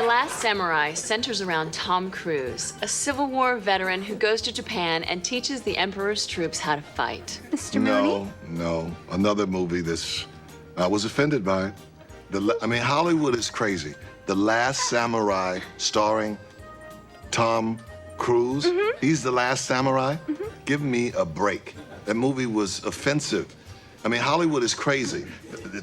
The Last Samurai centers around Tom Cruise, a Civil War veteran who goes to Japan and teaches the Emperor's troops how to fight. Mr. Mooney? No. Another movie this I was offended by. Hollywood is crazy. The Last Samurai starring Tom Cruise. Mm-hmm. He's the last samurai. Give me a break. That movie was offensive. Hollywood is crazy.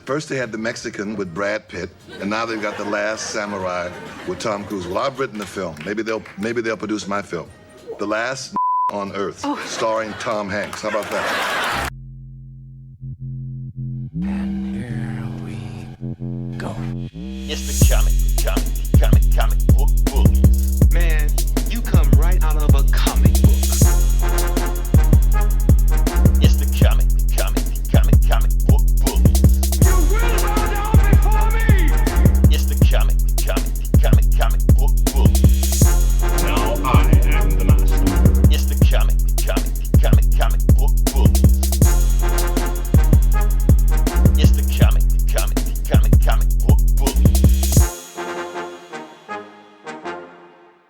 First they had the Mexican with Brad Pitt, and now they've got the Last Samurai with Tom Cruise. Well, I've written the film. Maybe they'll produce my film. The Last on Earth, starring Tom Hanks. How about that? And here we go. It's the comic book bullies. Man, you come right out of a comic book. It's the comic book bullies. You will bow down before me! It's the comic book bullies. Now I am the master. It's the comic book bullies. It's the comic book bullies.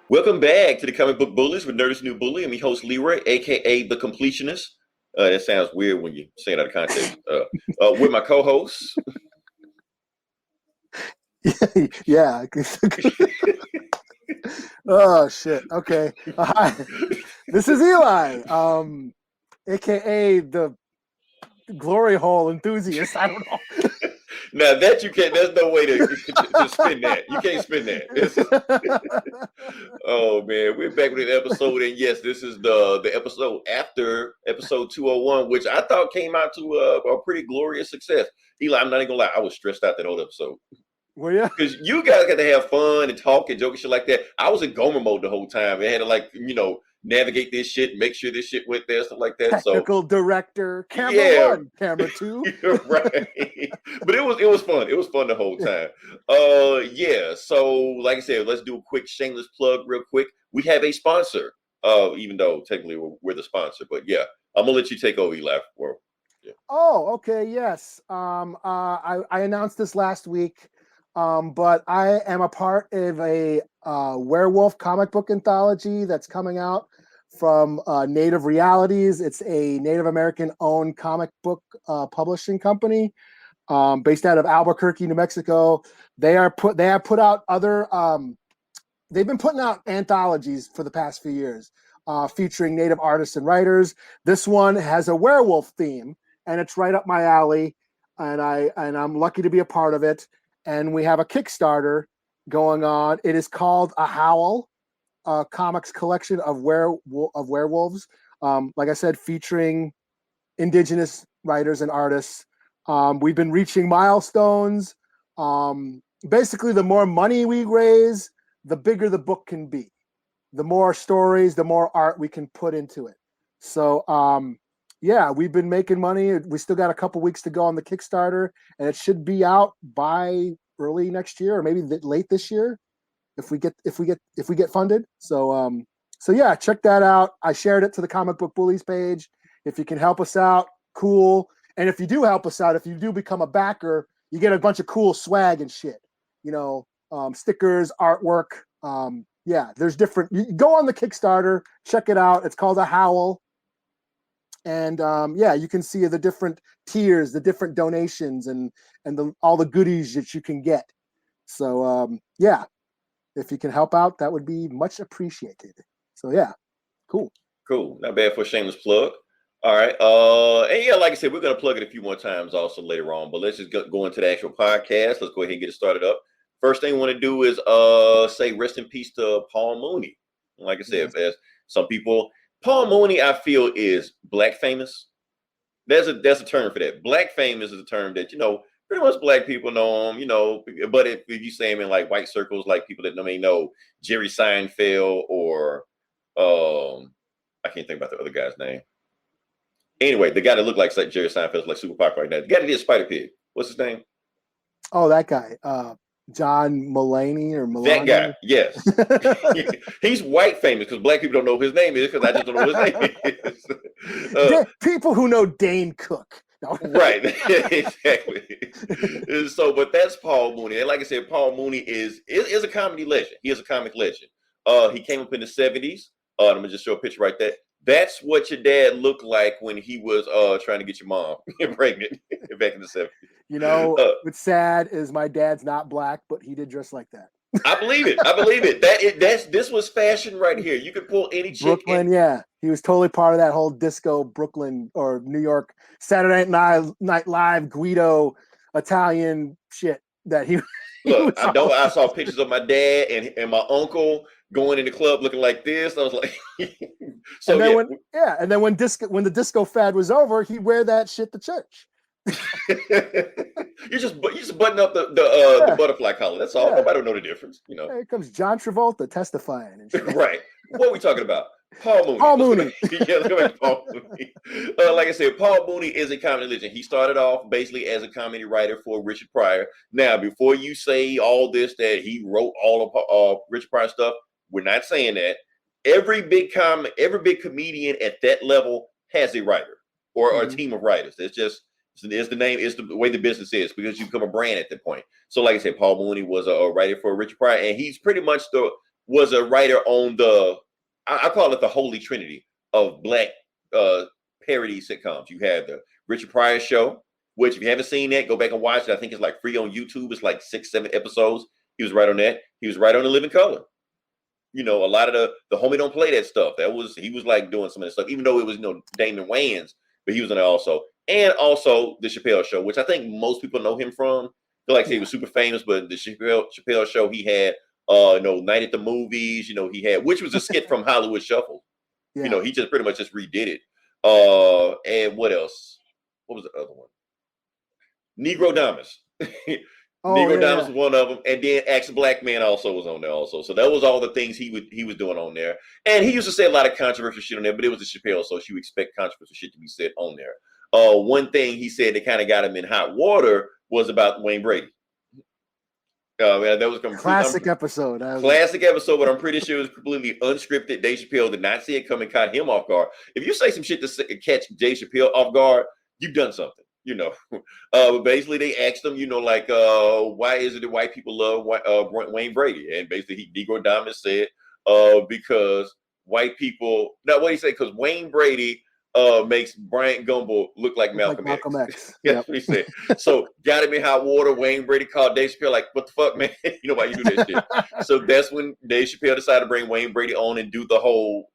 Welcome back to the Comic Book Bullies with Nerdist New Bully. I'm your host Leroy, aka the Completionist. That sounds weird when you say it out of context. With my co-hosts. Yeah. Oh shit. Okay. Hi. This is Eli, aka the glory hole enthusiast. I don't know. Now that you can't, there's no way to spin that. You can't spin that. Oh man, we're back with an episode, and yes, this is the episode after episode 201, which I thought came out to a pretty glorious success. Eli, I'm not even gonna lie, I was stressed out that old episode. Well, yeah, because you guys got to have fun and talk and joke and shit like that. I was in Gomer mode the whole time. I had to navigate this shit, make sure this shit went there, stuff like that. Technical director, camera 1, camera 2. Right. But it was fun. It was fun the whole time. Yeah. So like I said, let's do a quick shameless plug real quick. We have a sponsor. Even though technically we're the sponsor, but yeah, I'm gonna let you take over, Eli. Yeah. Oh, okay, yes. I announced this last week. But I am a part of a werewolf comic book anthology that's coming out from Native Realities. It's a Native American-owned comic book publishing company based out of Albuquerque, New Mexico. They have put out other. They've been putting out anthologies for the past few years, featuring Native artists and writers. This one has a werewolf theme, and it's right up my alley. And I'm lucky to be a part of it. And we have a Kickstarter going on. It is called A Howl, a comics collection of werewolves. Like I said, featuring indigenous writers and artists. We've been reaching milestones. Basically, the more money we raise, the bigger the book can be. The more stories, the more art we can put into it. So, yeah, we've been making money. We still got a couple weeks to go on the Kickstarter, and it should be out by early next year or maybe late this year if we get funded. So yeah, check that out. I shared it to the Comic Book Bullies page. If you can help us out, cool. And if you do help us out, if you do become a backer, you get a bunch of cool swag and shit. Stickers, artwork. Yeah, there's different. You go on the Kickstarter, check it out. It's called A Howl. And yeah, you can see the different tiers, the different donations, and all the goodies that you can get. So yeah, if you can help out, that would be much appreciated. So yeah, cool. Not bad for a shameless plug. All right. And yeah, like I said, we're gonna plug it a few more times also later on. But let's just go into the actual podcast. Let's go ahead and get it started up. First thing I want to do is say rest in peace to Paul Mooney. Like I said, as some people. Paul Mooney, I feel, is black famous. There's a term for that. Black famous is a term that, pretty much black people know him, but if you say him in like white circles, like people that may know Jerry Seinfeld or I can't think about the other guy's name. Anyway, the guy that looked like Jerry Seinfeld is like super popular right now. The guy that did Spider-Pig. What's his name? Oh, that guy. John Mulaney or Mulaney. That guy, yes. He's white famous because black people don't know who his name is because I just don't know what his name is. People who know Dane Cook. No. Right, exactly. And so, but that's Paul Mooney. And like I said, Paul Mooney is a comedy legend. He is a comic legend. He came up in the 70s. Let me just show a picture right there. That's what your dad looked like when he was trying to get your mom pregnant back in the 70s. You know, what's sad is my dad's not black, but he did dress like that. I believe it. This was fashion right here. You could pull any chick Brooklyn, yeah. He was totally part of that whole disco Brooklyn or New York Saturday Night Live Guido Italian shit that he. Look, I saw pictures of my dad and my uncle going in the club looking like this. I was like, so and then when the disco fad was over, he'd wear that shit to church. you just button up the butterfly collar. That's all. Nobody will know the difference. You know. Here comes John Travolta testifying. And shit. Right. What are we talking about? Paul Mooney. Paul Mooney. Paul Mooney. Like I said, Paul Mooney is a comedy legend. He started off basically as a comedy writer for Richard Pryor. Now, before you say all this that he wrote all of Richard Pryor stuff, we're not saying that. Every big comedian at that level has a writer or a team of writers. It's the name. It's the way the business is because you become a brand at that point. So, like I said, Paul Mooney was a writer for Richard Pryor, and he's pretty much was a writer on I call it the holy trinity of black parody sitcoms. You have the Richard Pryor Show, which if you haven't seen that, go back and watch it. I think it's like free on YouTube. It's like 6-7 episodes. He was right on that. He was right on The Living Color. You know, a lot of the homie don't play that stuff. He was like doing some of that stuff, even though it was Damon Wayans, but he was in it also. And also the Chappelle Show, which I think most people know him from. They like to say he was super famous, but the Chappelle Show, he had Night at the Movies, he had, which was a skit from Hollywood Shuffle. Yeah. He just pretty much just redid it. And what else? What was the other one? Negro Damas. Negro Damas was one of them. And then Axe Black Man also was on there also. So that was all the things he was doing on there. And he used to say a lot of controversial shit on there, but it was a Chappelle, so you expect controversial shit to be said on there. One thing he said that kind of got him in hot water was about Wayne Brady. That was classic episode. Classic episode, but I'm pretty sure it was completely unscripted. Dave Chappelle did not see it come and caught him off guard. If you say some shit to catch Dave Chappelle off guard, you've done something. But basically they asked him, why is it that white people love Wayne Brady? And basically Negro Damas said, because white people. Now what he said, because Wayne Brady makes Bryant Gumbel look like Malcolm X. That's what he said. So got him in hot water. Wayne Brady called Dave Chappelle like, what the fuck, man? Why you do that shit? So that's when Dave Chappelle decided to bring Wayne Brady on and do the whole,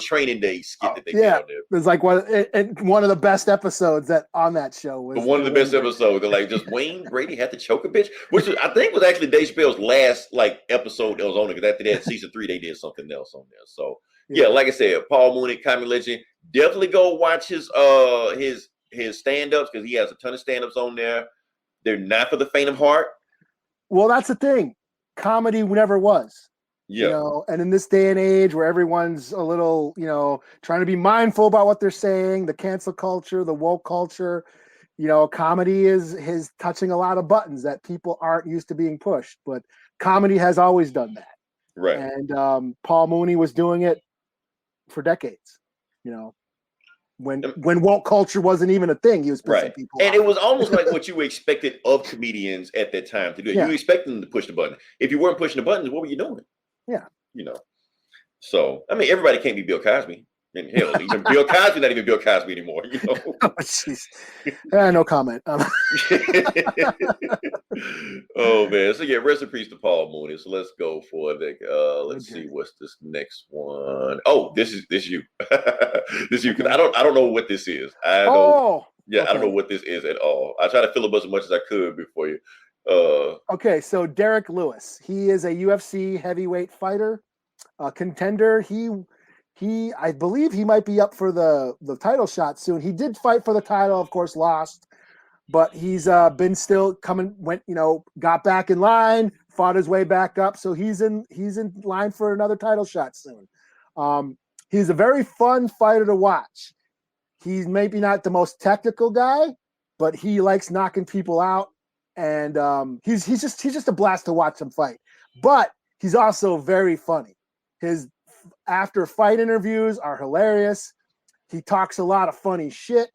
training day skit that they did on there. It was like one of the best episodes on that show. Was one of the best episodes. They're like, just Wayne Brady had to choke a bitch, which I think was actually Dave Chappelle's last episode that was on it. Because after that, season 3, they did something else on there. So yeah, like I said, Paul Mooney, comedy legend. Definitely go watch his stand-ups because he has a ton of stand-ups on there. They're not for the faint of heart. Well, that's the thing. Comedy never was. Yeah. And in this day and age where everyone's a little, trying to be mindful about what they're saying, the cancel culture, the woke culture, comedy is touching a lot of buttons that people aren't used to being pushed. But comedy has always done that. Right. And Paul Mooney was doing it for decades. When woke culture wasn't even a thing, he was pushing people. And it was almost like what you expected of comedians at that time to do. Yeah. You expect them to push the button. If you weren't pushing the buttons, what were you doing? Yeah. So I mean, everybody can't be Bill Cosby. And hell, even Bill Cosby not even Bill Cosby anymore. Oh, jeez. No comment. Oh man. So yeah, rest in peace to Paul Mooney. So let's go for let's see what's this next one. Oh, this is you. This is you because I don't know what this is. I don't know what this is at all. I try to filibuster as much as I could before you. Okay, so Derrick Lewis. He is a UFC heavyweight fighter, contender. I believe he might be up for the title shot soon. He did fight for the title, of course, lost, but he's been still got back in line, fought his way back up. So he's in line for another title shot soon. He's a very fun fighter to watch. He's maybe not the most technical guy, but he likes knocking people out. And he's just a blast to watch him fight. But he's also very funny. His after fight interviews are hilarious. He talks a lot of funny shit.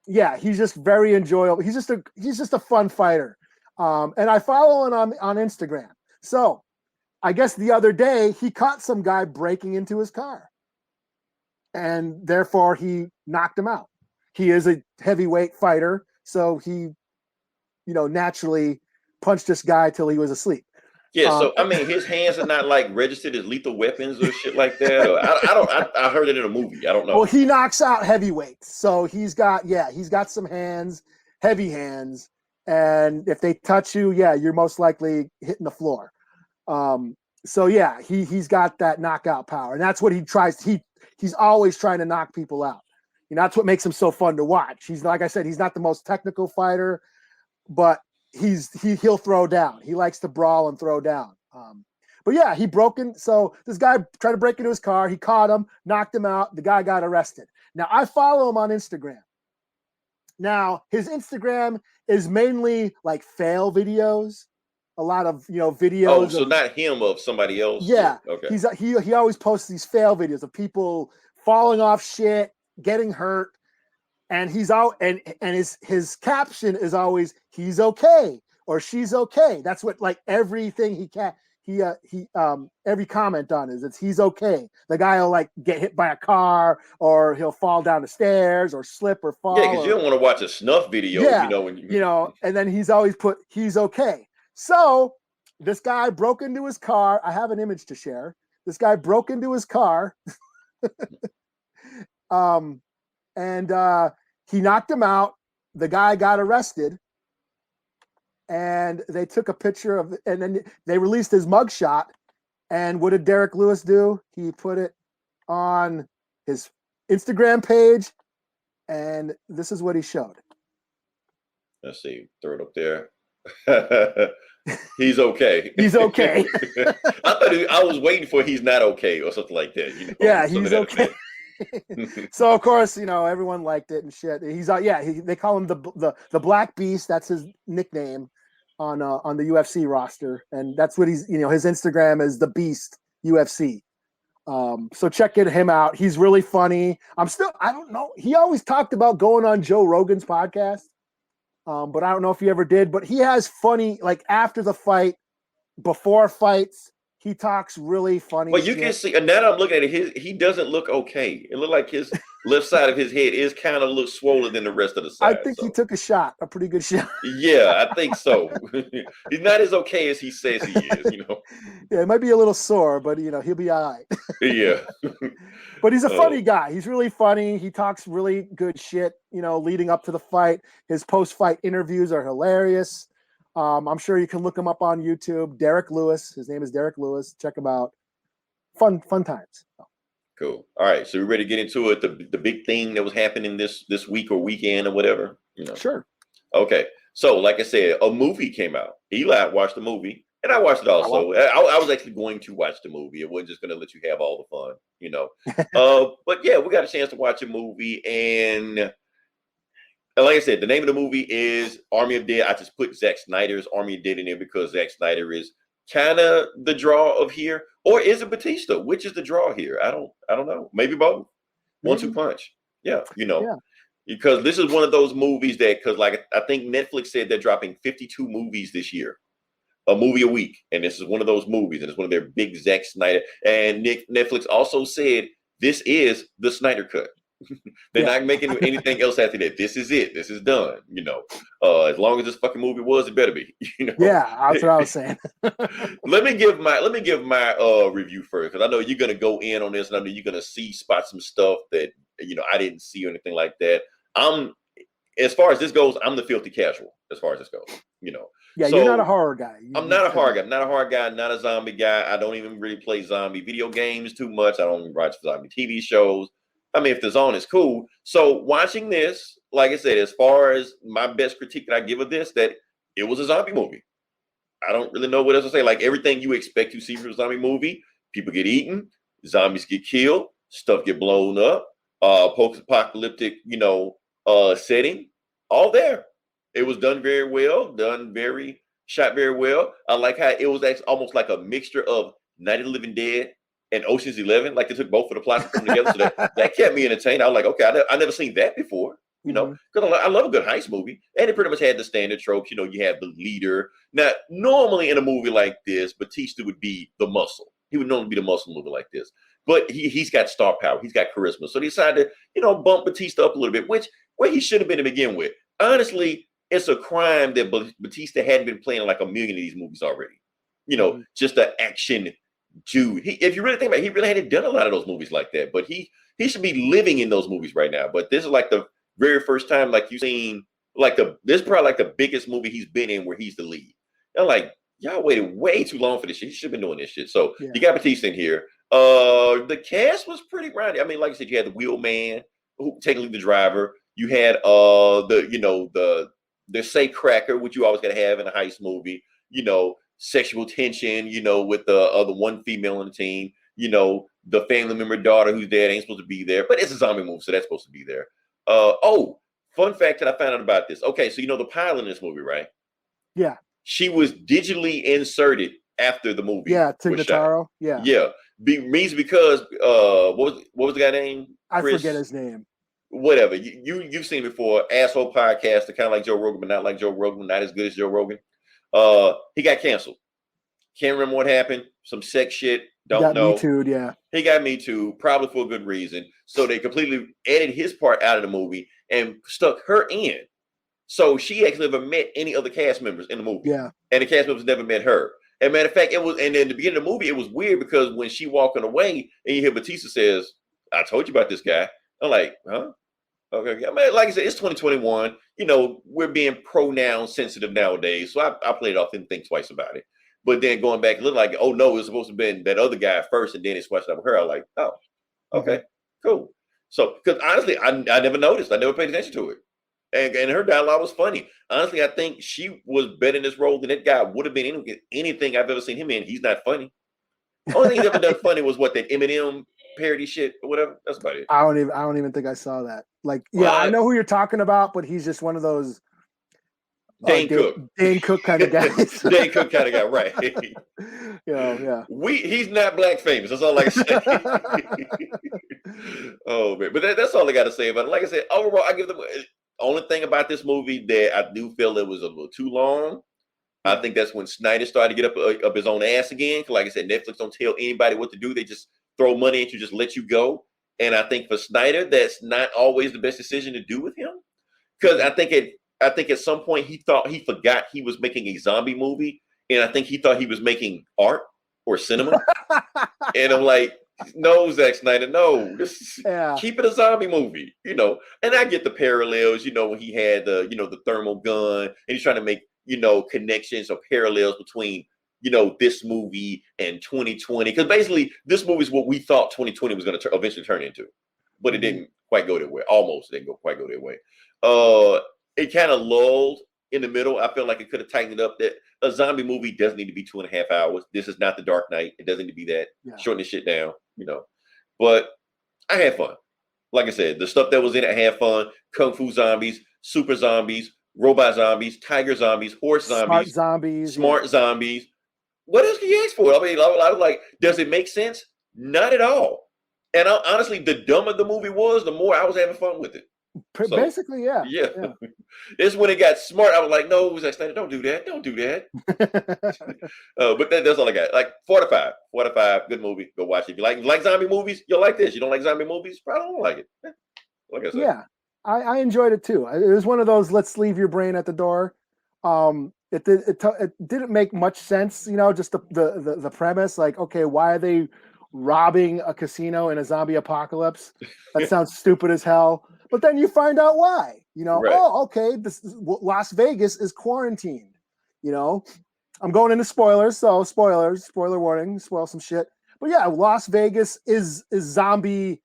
yeah, he's just very enjoyable. He's just a fun fighter. And I follow him on Instagram. So I guess the other day he caught some guy breaking into his car, and therefore he knocked him out. He is a heavyweight fighter, so he, naturally punched this guy till he was asleep. Yeah, so I mean, his hands are not like registered as lethal weapons or shit like that. Or, I heard it in a movie. I don't know. Well, he knocks out heavyweights, so he's got some hands, heavy hands, and if they touch you, you're most likely hitting the floor. So yeah, he's got that knockout power, and that's what he tries. He's always trying to knock people out. That's what makes him so fun to watch. He's, like I said, he's not the most technical fighter, but he'll throw down. He likes to brawl and throw down. But yeah, so this guy tried to break into his car. He caught him, knocked him out. The guy got arrested. Now I follow him on Instagram. Now his Instagram is mainly like fail videos, a lot of videos. Oh, so not him, of somebody else. Yeah. Okay. He always posts these fail videos of people falling off shit, getting hurt. And he's out, and his caption is always "he's okay" or "she's okay." That's what, like, everything every comment on it's "he's okay." The guy will like get hit by a car, or he'll fall down the stairs, or slip or fall. Yeah, because you don't want to watch a snuff video. Yeah, and then he's always put "he's okay." So this guy broke into his car. I have an image to share. This guy broke into his car. And he knocked him out. The guy got arrested, and they took a picture of, and then they released his mugshot. And what did Derrick Lewis do? He put it on his Instagram page, and this is what he showed. Let's see, throw it up there. He's okay. He's okay. I was waiting for "he's not okay" or something like that. Yeah, he's okay. So of course, everyone liked it and shit. He's they call him the Black Beast. That's his nickname on the UFC roster, and that's what he's his Instagram is the Beast UFC. So check him out. He's really funny. I don't know. He always talked about going on Joe Rogan's podcast, but I don't know if he ever did. But he has funny, like, after the fight, before fights. He talks really funny. Well, you can see, and now I'm looking at it, he doesn't look okay. It looked like his left side of his head is kind of look swollen than the rest of the side. I think he took a pretty good shot. Yeah, I think so. He's not as okay as he says he is, Yeah, it might be a little sore, but he'll be all right. Yeah. But he's a funny guy. He's really funny. He talks really good shit, leading up to the fight. His post-fight interviews are hilarious. I'm sure you can look him up on YouTube. Derrick Lewis. His name is Derrick Lewis. Check him out. Fun times. Cool. All right. So we're ready to get into it. The big thing that was happening this week or weekend or whatever. Sure. Okay. So like I said, a movie came out. Eli watched the movie, and I watched it also. I was actually going to watch the movie. It wasn't just going to let you have all the fun, But yeah, we got a chance to watch a movie, and like I said, the name of the movie is Army of Dead. I just put Zack Snyder's Army of Dead in there because Zack Snyder is kind of the draw of here, or is it Batista? Which is the draw here? I don't know. Maybe both. 1-2 punch. Yeah, because this is one of those movies that, because like I think Netflix said they're dropping 52 movies this year, a movie a week, and this is one of those movies, and it's one of their big Zack Snyder. And Netflix also said this is the Snyder cut. They're not making anything else after that. This is it. This is done. As long as this fucking movie was, it better be. Yeah, that's what I was saying. Let me give my review first, because I know you're gonna go in on this, and I know you're gonna spot some stuff that I didn't see or anything like that. As far as this goes, I'm the filthy casual. As far as this goes, Yeah, so, you're not a horror guy. I'm not a horror guy. I'm not a horror guy. Not a zombie guy. I don't even really play zombie video games too much. I don't watch zombie TV shows. I mean, if the zone is cool. So watching this, like I said, as far as my best critique that I give of this, that it was a zombie movie. I don't really know what else to say. Like everything you expect to see from a zombie movie, people get eaten, zombies get killed, stuff get blown up, post-apocalyptic, setting, all there. It was done very well, shot very well. I like how it was actually almost like a mixture of Night of the Living Dead and Ocean's 11. Like they took both of the plots and put them together. So that kept me entertained. I was like, okay, I never seen that before. You know, because I love a good heist movie, and it pretty much had the standard tropes. You know, you have the leader. Now, normally in a movie like this, Batista would be the muscle. He would normally be the muscle in a movie like this, but he's got star power. He's got charisma. So they decided to, you know, bump Batista up a little bit, which where he should have been to begin with. Honestly, it's a crime that Batista hadn't been playing like a million of these movies already. You know, just an action dude. If you really think about it, he really hadn't done a lot of those movies like that, but he should be living in those movies right now. But this is like the very first time, like you've seen, like this is probably like the biggest movie he's been in where he's the lead. And like, y'all waited way too long for this shit. He should have been doing this shit. So you got Batista in here. The cast was pretty grounded. I mean, like I said, you had the wheelman, who technically the driver. You had the safe cracker, which you always gotta have in a heist movie. You know, sexual tension. You know, with the one female on the team. You know, the family member daughter who's dead ain't supposed to be there, but it's a zombie movie, so that's supposed to be there. Fun fact that I found out about this. Okay, so you know the pilot in this movie, right? Yeah. She was digitally inserted after the movie. Yeah, Tignataro. Yeah. Yeah. Because what was the guy name? Chris, I forget his name. Whatever. You've seen before, asshole podcaster, kind of like Joe Rogan, but not like Joe Rogan, not as good as Joe Rogan. He got canceled. Can't remember what happened. Some sex shit. Don't know. Me too, yeah. He got me too, probably for a good reason. So they completely edited his part out of the movie and stuck her in. So she actually never met any other cast members in the movie. Yeah. And the cast members never met her. And matter of fact, and in the beginning of the movie, it was weird because when she walking away and you hear Batista says, I told you about this guy. I'm like, huh? Okay. I mean, like I said, it's 2021. You know, we're being pronoun sensitive nowadays. So I played it off and think twice about it. But then going back, it looked like, oh no, it was supposed to have been that other guy first, and then it switched up with her. I was like, oh, okay, cool. So, because honestly, I never noticed. I never paid attention to it. And her dialogue was funny. Honestly, I think she was better in this role than that guy would have been in anything I've ever seen him in. He's not funny. Only thing he's ever done funny was what, that Eminem parody shit or whatever. That's about it. I don't even think I saw that. Like, yeah, I know who you're talking about, but he's just one of those Dane Cook kind of guy. Dane Cook kind of guy, right? Yeah. He's not black famous. That's all I can say. Oh man, but that's all I got to say about it. Like I said, overall, I give them. Only thing about this movie that I do feel it was a little too long. I think that's when Snyder started to get up his own ass again. Like I said, Netflix don't tell anybody what to do. They just throw money at you, just let you go. And I think for Snyder, that's not always the best decision to do with him. Because I think at some point he forgot he was making a zombie movie, and I think he thought he was making art or cinema. And I'm like, no, Zack Snyder, no. Keep it a zombie movie, you know. And I get the parallels, you know, when he had the thermal gun, and he's trying to make, you know, connections or parallels between, you know, this movie and 2020. Because basically, this movie is what we thought 2020 was going to eventually turn into, but it didn't quite go that way. Almost didn't quite go that way. It kind of lulled in the middle. I feel like it could have tightened it up. That a zombie movie doesn't need to be 2.5 hours. This is not The Dark Knight. It doesn't need to be that. Yeah. Shorten this shit down, you know. But I had fun. Like I said, the stuff that was in it, I had fun. Kung Fu zombies, super zombies, robot zombies, tiger zombies, horse zombies, smart zombies. What else can you ask for? I mean, I was like, does it make sense? Not at all. And honestly, the dumber the movie was, the more I was having fun with it. So, basically, yeah. It's when it got smart. I was like, no, Zack Snyder, don't do that. But that's all I got. Like 4 out of 5, good movie. Go watch it. If you like zombie movies, you'll like this. You don't like zombie movies, probably don't like it. Like I said. Yeah, I enjoyed it too. It was one of those let's leave your brain at the door. It didn't make much sense, you know, just the premise. Like, okay, why are they robbing a casino in a zombie apocalypse? That sounds stupid as hell. But then you find out why, you know, right. Oh, okay, Las Vegas is quarantined, you know. I'm going into spoilers, so spoiler warning, spoil some shit. But yeah, Las Vegas is zombie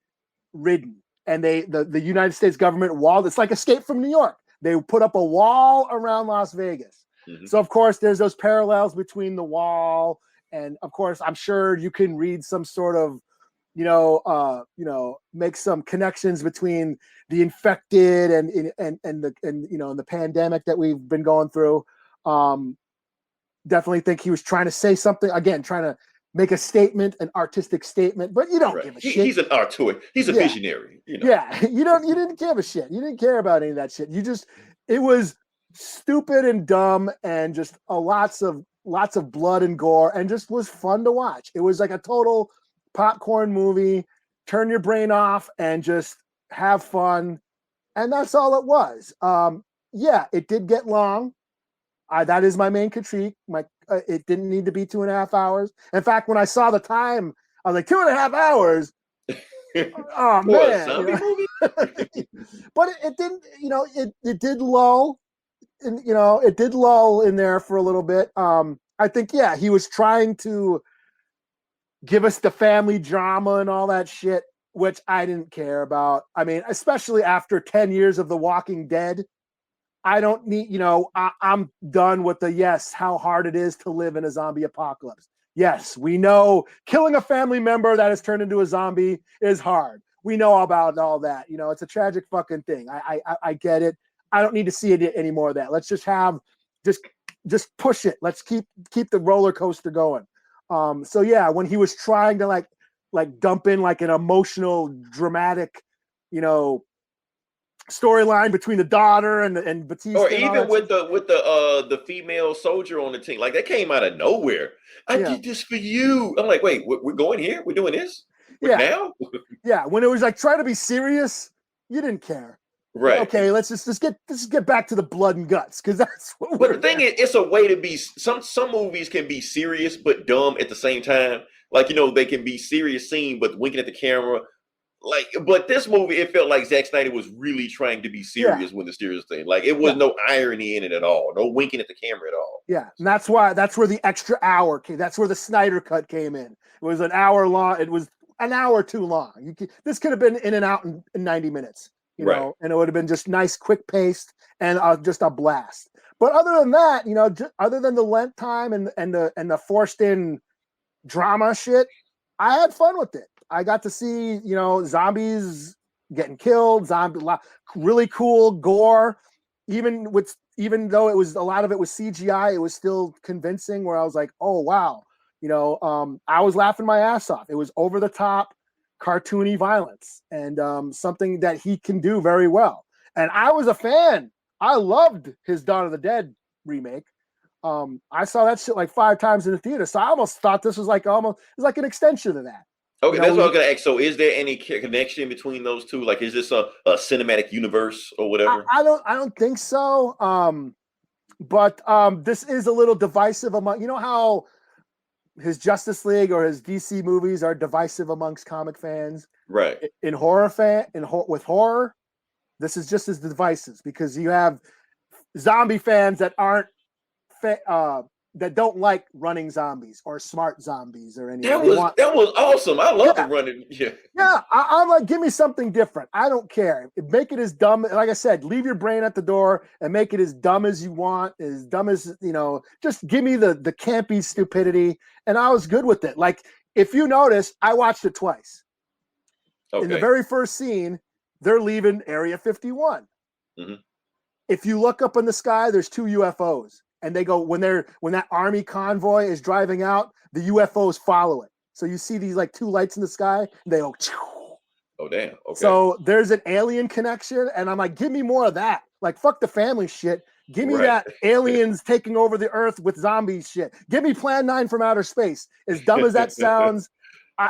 ridden. And the United States government walled, it's like Escape from New York. They put up a wall around Las Vegas. Mm-hmm. So of course there's those parallels between the wall, and of course I'm sure you can read some sort of make some connections between the infected and the pandemic that we've been going through. Definitely think he was trying to say something, again, trying to make a statement, an artistic statement, but you don't Right. give a shit. He's an auteur. He's a Yeah. visionary. You know. Yeah, you didn't give a shit. You didn't care about any of that shit. It was stupid and dumb and just lots of blood and gore and just was fun to watch. It was like a total popcorn movie. Turn your brain off and just have fun. And that's all it was. Yeah, it did get long. That is my main critique. It didn't need to be 2.5 hours. In fact, when I saw the time, I was like, 2.5 hours. Oh man, movie? But it didn't. It did lull, and it did lull in there for a little bit. I think he was trying to give us the family drama and all that shit, which I didn't care about. I mean, especially after 10 years of The Walking Dead. I don't need, I'm done with how hard it is to live in a zombie apocalypse. Yes, we know killing a family member that has turned into a zombie is hard. We know about all that. It's a tragic fucking thing. I get it. I don't need to see it any more of that. Let's just just push it. Let's keep the roller coaster going. So yeah, when he was trying to like dump in like an emotional, dramatic, storyline between the daughter and Batista, or even with the female soldier on the team, like that came out of nowhere. I did this for you. I'm like, wait, we're going here? We're doing this now? Yeah, when it was like trying to be serious, you didn't care. Right. Okay, let's just get back to the blood and guts, because that's what. But the thing is, it's a way to be. Some movies can be serious but dumb at the same time. Like they can be serious scene but winking at the camera. But this movie, it felt like Zack Snyder was really trying to be serious with the serious thing. Like it was no irony in it at all, no winking at the camera at all. Yeah, and that's where the extra hour came. That's where the Snyder cut came in. It was an hour long. It was an hour too long. This could have been in and out in 90 minutes, and it would have been just nice, quick paced, and just a blast. But other than that, other than the length time and the forced in drama shit, I had fun with it. I got to see, zombies getting killed, really cool gore. Even though a lot of it was CGI, it was still convincing. Where I was like, oh wow, I was laughing my ass off. It was over the top, cartoony violence, and something that he can do very well. And I was a fan. I loved his Dawn of the Dead remake. I saw that shit like 5 times in the theater, so I almost thought this was like an extension of that. Okay, that's what I was gonna ask. So, is there any connection between those two? Like, is this a cinematic universe or whatever? I don't think so. But this is a little divisive among. How his Justice League or his DC movies are divisive amongst comic fans, right? In with horror, this is just as divisive because you have zombie fans that aren't. That don't like running zombies or smart zombies or anything. That was awesome. I love the running. Yeah. I'm like, give me something different. I don't care. Make it as dumb. Like I said, leave your brain at the door and make it as dumb as you want. As dumb as just give me the campy stupidity, and I was good with it. Like if you notice, I watched it twice. Okay. In the very first scene, they're leaving Area 51. Mm-hmm. If you look up in the sky, there's 2 UFOs. And they go when that army convoy is driving out, the UFOs follow it. So you see these like 2 lights in the sky, and they go. Oh damn! Okay. So there's an alien connection, and I'm like, give me more of that. Like fuck the family shit. Give me that aliens taking over the earth with zombies shit. Give me Plan 9 from outer space. As dumb as that sounds,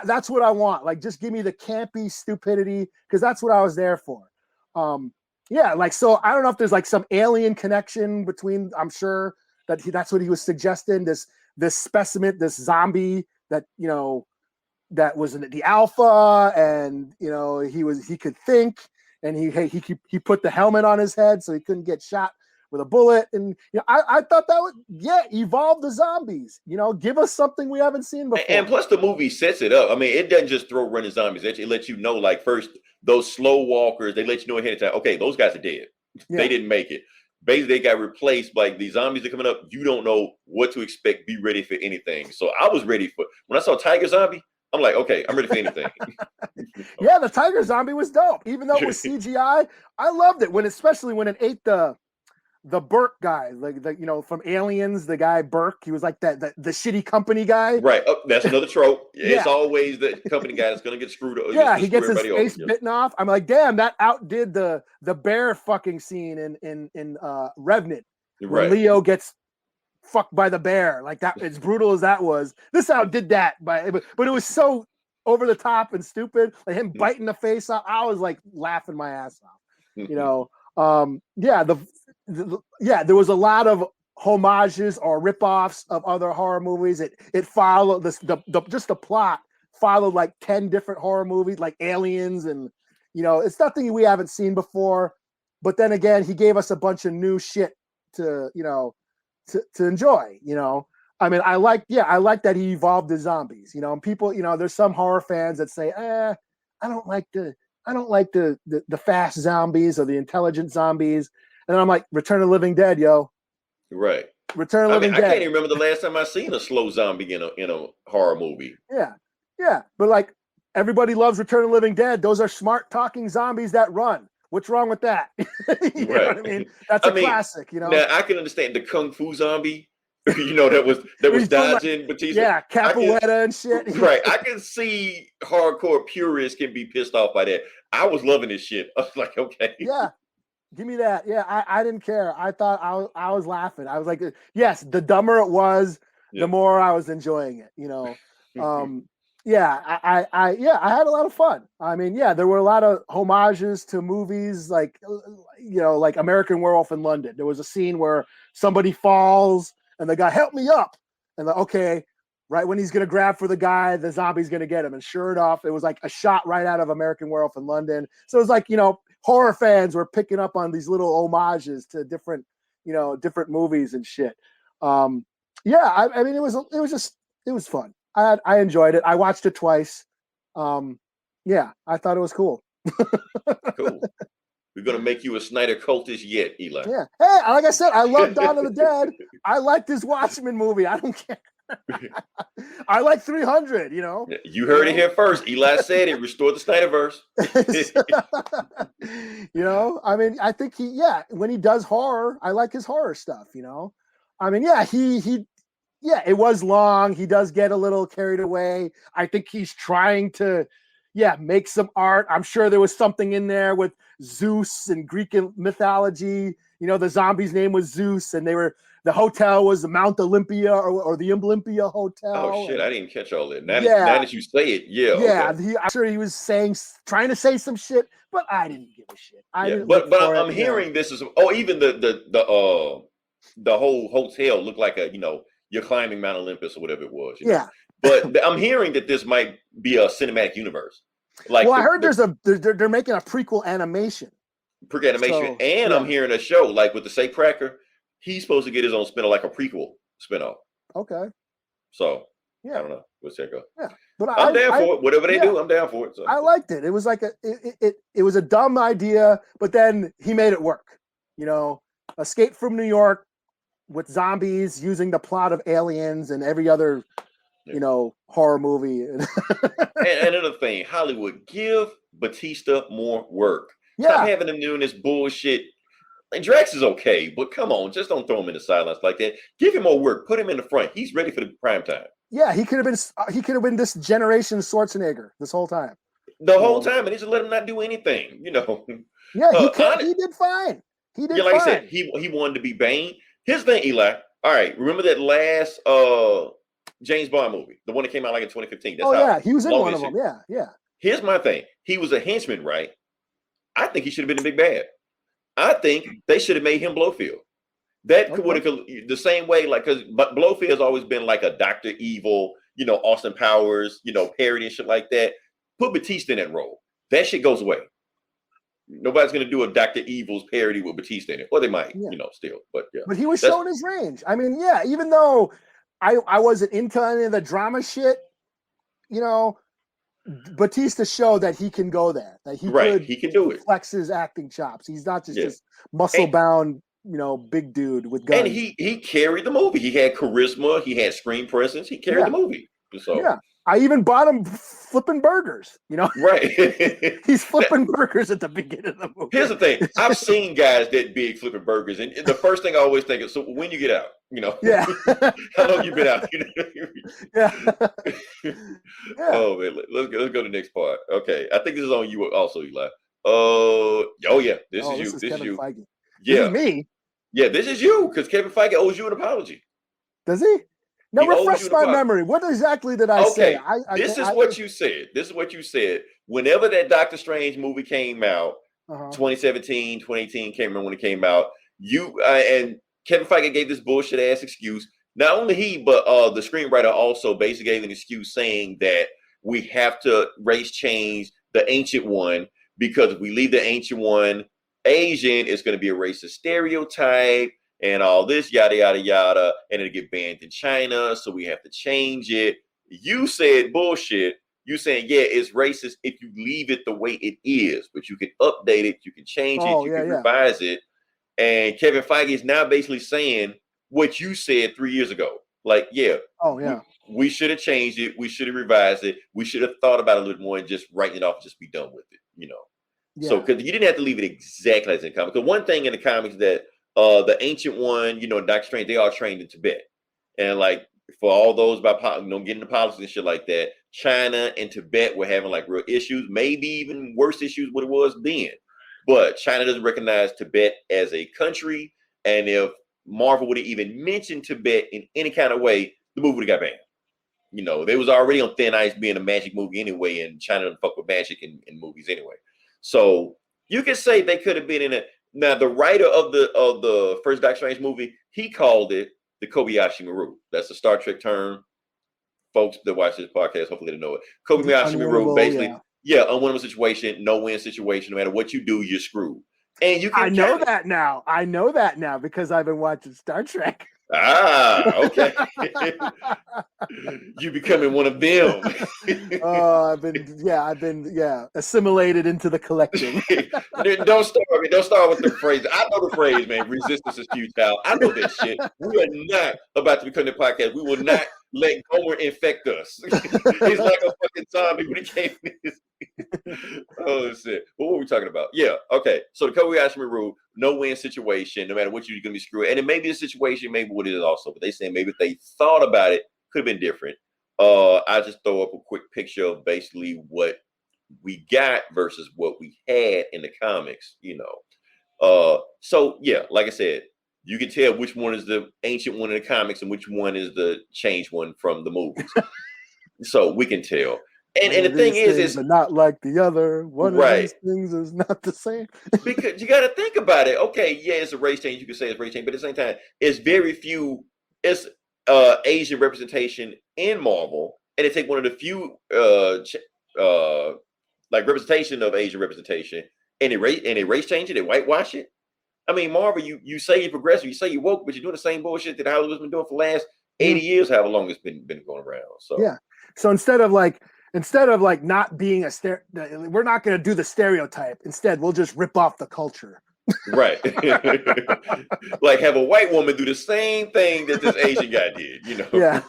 that's what I want. Like just give me the campy stupidity because that's what I was there for. Yeah, like so. I don't know if there's like some alien connection between. I'm sure that's what he was suggesting. This specimen, this zombie that that was the alpha, and he could think, and he put the helmet on his head so he couldn't get shot with a bullet. And I thought that would evolve the zombies. Give us something we haven't seen before. And plus, the movie sets it up. I mean, it doesn't just throw running zombies. It lets you know, like first. Those slow walkers, they let you know ahead of time. Okay, those guys are dead. Yeah. They didn't make it. Basically, they got replaced. Like the zombies are coming up. You don't know what to expect. Be ready for anything. So I was ready for. When I saw Tiger Zombie, I'm like, okay, I'm ready for anything. Yeah, the Tiger Zombie was dope. Even though it was CGI, I loved it. Especially when it ate the the Burke guy, like from Aliens, the guy Burke. He was like the shitty company guy. Right. Oh, that's another trope. Yeah. It's always the company guy that's going to get screwed. Yeah, he gets his over. face bitten off. I'm like, damn, that outdid the bear fucking scene in Revenant, where Right. Leo gets fucked by the bear. Like that, as brutal as that was, this outdid that. But it was so over the top and stupid. Like him biting the face off. I was like laughing my ass off. There was a lot of homages or ripoffs of other horror movies. It followed the plot followed like 10 different horror movies, like Aliens, and it's nothing we haven't seen before. But then again, he gave us a bunch of new shit to enjoy. I mean, I like that he evolved the zombies. And people, there's some horror fans that say, I don't like the fast zombies or the intelligent zombies. And then I'm like, Return of the Living Dead, yo. Right. Return of the Living Dead. I can't even remember the last time I seen a slow zombie in a horror movie. Yeah. Yeah. But like, everybody loves Return of the Living Dead. Those are smart talking zombies that run. What's wrong with that? You know what I mean? That's a classic, Now I can understand the Kung Fu zombie, that was dodging Batista. Yeah, capoeira and shit. Right. I can see hardcore purists can be pissed off by that. I was loving this shit. I was like, okay. Yeah. Give me that. Yeah, I didn't care. I thought I was laughing. I was like, yes, the dumber it was, the more I was enjoying it, I had a lot of fun. I mean, there were a lot of homages to movies like American Werewolf in London. There was a scene where somebody falls and the guy, help me up. And okay, right when he's going to grab for the guy, the zombie's going to get him. And sure enough, it was like a shot right out of American Werewolf in London. So it was like, horror fans were picking up on these little homages to different movies and shit. I mean, it was fun. I enjoyed it. I watched it twice. I thought it was cool. Cool. We're gonna make you a Snyder cultist yet, Eli. Yeah. Hey, like I said, I love Dawn of the Dead. I like this Watchmen movie. I don't care. I like 300. You heard it here first. Eli said it. Restore the Snyderverse. I mean, I think when he does horror, I like his horror stuff. I mean, it was long. He does get a little carried away. I think he's trying to, make some art. I'm sure there was something in there with Zeus and Greek mythology. The zombie's name was Zeus, and the hotel was Mount Olympia or the Olympia Hotel. Oh shit, I didn't catch all that. Now that you say it, okay. I'm sure he was trying to say some shit, but I didn't give a shit. But I'm hearing this is even the whole hotel looked like you're climbing Mount Olympus or whatever it was. But I'm hearing that this might be a cinematic universe. I heard they're making a prequel animation. And I'm hearing a show like with the Safecracker. He's supposed to get his own spinoff, like a prequel spinoff. Okay. So I don't know. We'll check out. Yeah, but I'm down for it. Whatever they do, I'm down for it. So. I liked it. It was like it was a dumb idea, but then he made it work. Escape from New York with zombies using the plot of Aliens and every other horror movie. And another thing, Hollywood, give Batista more work. Stop having him doing this bullshit. And Drax is okay, but come on, just don't throw him in the silence like that. Give him more work. Put him in the front. He's ready for the prime time. Yeah, he could have been this generation Schwarzenegger this whole time. The whole time, and he just let him not do anything. Yeah, he did fine. He did. Like fine. I said, he wanted to be Bane. Here's the thing, Eli. All right, remember that last James Bond movie, the one that came out like in 2015. He was in one of them. Yeah. Here's my thing. He was a henchman, right? I think he should have been a big bad. I think they should have made him Blofeld. That would have the same way, because Blofeld has always been like a Dr. Evil, Austin Powers, parody and shit like that. Put Batista in that role. That shit goes away. Nobody's gonna do a Dr. Evil's parody with Batista in it. Well, they might, still, but yeah. But he was showing his range. I mean, even though I wasn't into any of the drama shit, Batista showed that he can go there. That he can do it. Flex his acting chops. He's not just this muscle bound, big dude with guns. And he carried the movie. He had charisma. He had screen presence. He carried the movie. So I even bought him flipping burgers. You know, Right. he's flipping burgers at the beginning of the movie. Here's the thing. I've seen guys that big flipping burgers, and the first thing I always think is, so when you get out, you know, Yeah. how long you been out? Yeah. Yeah. Oh man, let's go to the next part. Okay, I think this is on you also, Eli. Oh yeah, this is you. This is Kevin you. Feige. Yeah, This is me. yeah, this is you because Kevin Feige owes you an apology. Does he? No, He owes refresh you an my apology. memory. What exactly did I say? This is what you said. This is what you said. Whenever that Doctor Strange movie came out, 2017, 2018, can't remember when it came out. You and Kevin Feige gave this bullshit ass excuse. Not only he, but the screenwriter also basically gave an excuse saying that we have to race change the ancient one because if we leave the ancient one Asian, it's going to be a racist stereotype and all this yada yada yada, and it'll get banned in China, so we have to change it. You said bullshit. You saying, yeah, it's racist if you leave it the way it is, but you can update it, you can change it, you can revise it. And Kevin Feige is now basically saying what you said 3 years ago. Like, yeah, we should have changed it, we should have revised it, we should have thought about it a little more and just writing it off and just be done with it, you know. Yeah. So because you didn't have to leave it exactly as in comics. Because one thing in the comics that the ancient one, you know, Doctor Strange, they are trained in Tibet. And like for all those about getting the politics and shit like that, China and Tibet were having like real issues, maybe even worse issues what it was then. But China doesn't recognize Tibet as a country, and if Marvel would have even mentioned Tibet in any kind of way, the movie would have got banned. You know, they was already on thin ice being a magic movie anyway, and China doesn't fuck with magic in movies anyway. So you could say they could have been in it. Now, the writer of the first Doctor Strange movie, he called it the Kobayashi Maru. That's a Star Trek term. Folks that watch this podcast, hopefully they know it. Kobayashi Maru, basically, unwinnable situation, no-win situation. No matter what you do, you're screwed. And you can I know that now. I know that now because I've been watching Star Trek. Ah, okay. You becoming one of them. I've been assimilated into the collective. Don't start with the phrase. I know the phrase, man. Resistance is futile. I know that shit. We are not about to become the podcast. We will not let Gomer infect us. He's like a fucking zombie when he came in. Oh shit. What were we talking about? Yeah, okay. So the Kobayashi Maru, no-win situation, no matter what you're gonna be screwed. And it may be a situation, maybe what it is also, but they say maybe if they thought about it, could have been different. I just throw up a quick picture of basically what we got versus what we had in the comics, you know. So yeah, like I said, you can tell which one is the ancient one in the comics and which one is the changed one from the movies. So we can tell. And the thing is not like the other. One of these things is not the same. Because you got to think about it. Okay, yeah, it's a race change. You can say it's a race change, but at the same time, it's very few. It's Asian representation in Marvel, and they take one of the few like representation of Asian representation, and they race change it, they whitewash it. I mean, Marvel, you say you're progressive, you say you're woke, but you're doing the same bullshit that Hollywood's been doing for the last 80 years, however long it's been going around. So yeah. So instead of like not being we're not going to do the stereotype. Instead, we'll just rip off the culture. Right. Like have a white woman do the same thing that this Asian guy did, you know. Yeah.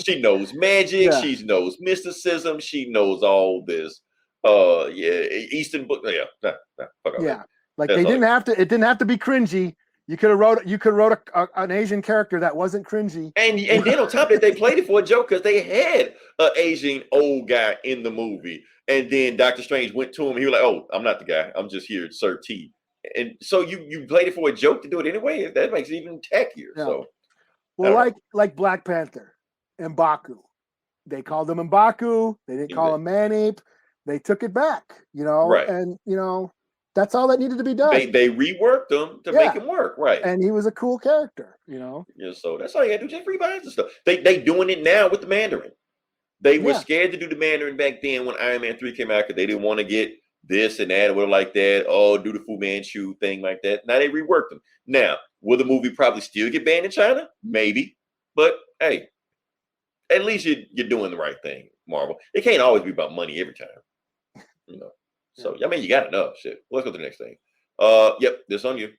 She knows magic, she knows mysticism, she knows all this. Eastern book. Yeah. Like it didn't have to be cringy. You could have wrote an Asian character that wasn't cringy. And then on top of it, they played it for a joke because they had an Asian old guy in the movie. And then Doctor Strange went to him. He was like, "Oh, I'm not the guy. I'm just here to serve tea." And so you played it for a joke to do it anyway. That makes it even tackier. Yeah. So, well, like Black Panther, M'Baku. They called him M'Baku. They didn't call him Man-Ape. They took it back, you know. Right. And you know, that's all that needed to be done. They reworked him to make him work, right? And he was a cool character, you know. Yeah, so that's all you got to do. Just revise the stuff. They doing it now with the Mandarin. They were scared to do the Mandarin back then when Iron Man 3 came out because they didn't want to get this and that or like that. Oh, do the Fu Manchu thing like that. Now they reworked them. Now, will the movie probably still get banned in China? Maybe. But hey, at least you're doing the right thing, Marvel. It can't always be about money every time. You know. So I mean, you got enough shit. Let's go to the next thing. Yep, this on you.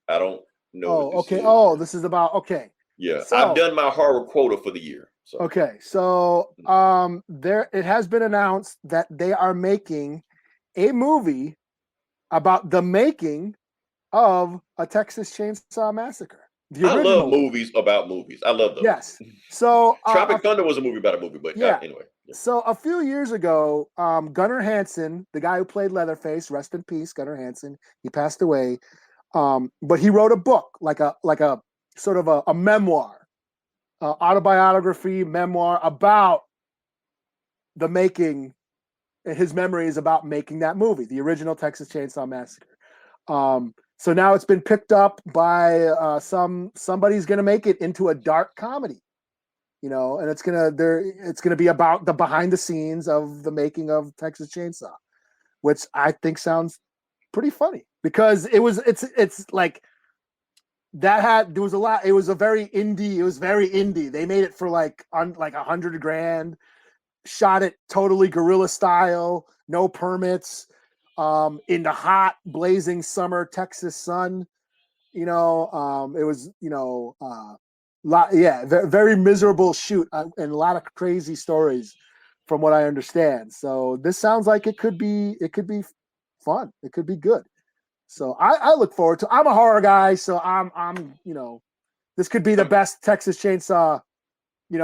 I don't know. Oh, okay. Oh, this is about okay. Yeah, so, I've done my horror quota for the year. So Okay, so there it has been announced that they are making a movie about the making of a Texas Chainsaw Massacre. The I original love one. movies about movies. I love those. Yes. So Tropic Thunder was a movie about a movie, but yeah. anyway. Yeah. So a few years ago, Gunnar Hansen, the guy who played Leatherface, rest in peace, Gunnar Hansen, he passed away. But he wrote a book, like a sort of a memoir, autobiography memoir about the making, his memories about making that movie, the original Texas Chainsaw Massacre. So now it's been picked up by somebody's going to make it into a dark comedy, and it's gonna be about the behind the scenes of the making of Texas Chainsaw, which I think sounds pretty funny because it's like there was a lot. It was very indie. They made it for like $100,000, shot it totally guerrilla style, no permits, in the hot blazing summer Texas sun. It was very miserable shoot, and a lot of crazy stories from what I understand. So this sounds like it could be fun. It could be good. So I look forward to. I'm a horror guy, so I'm this could be the best Texas Chainsaw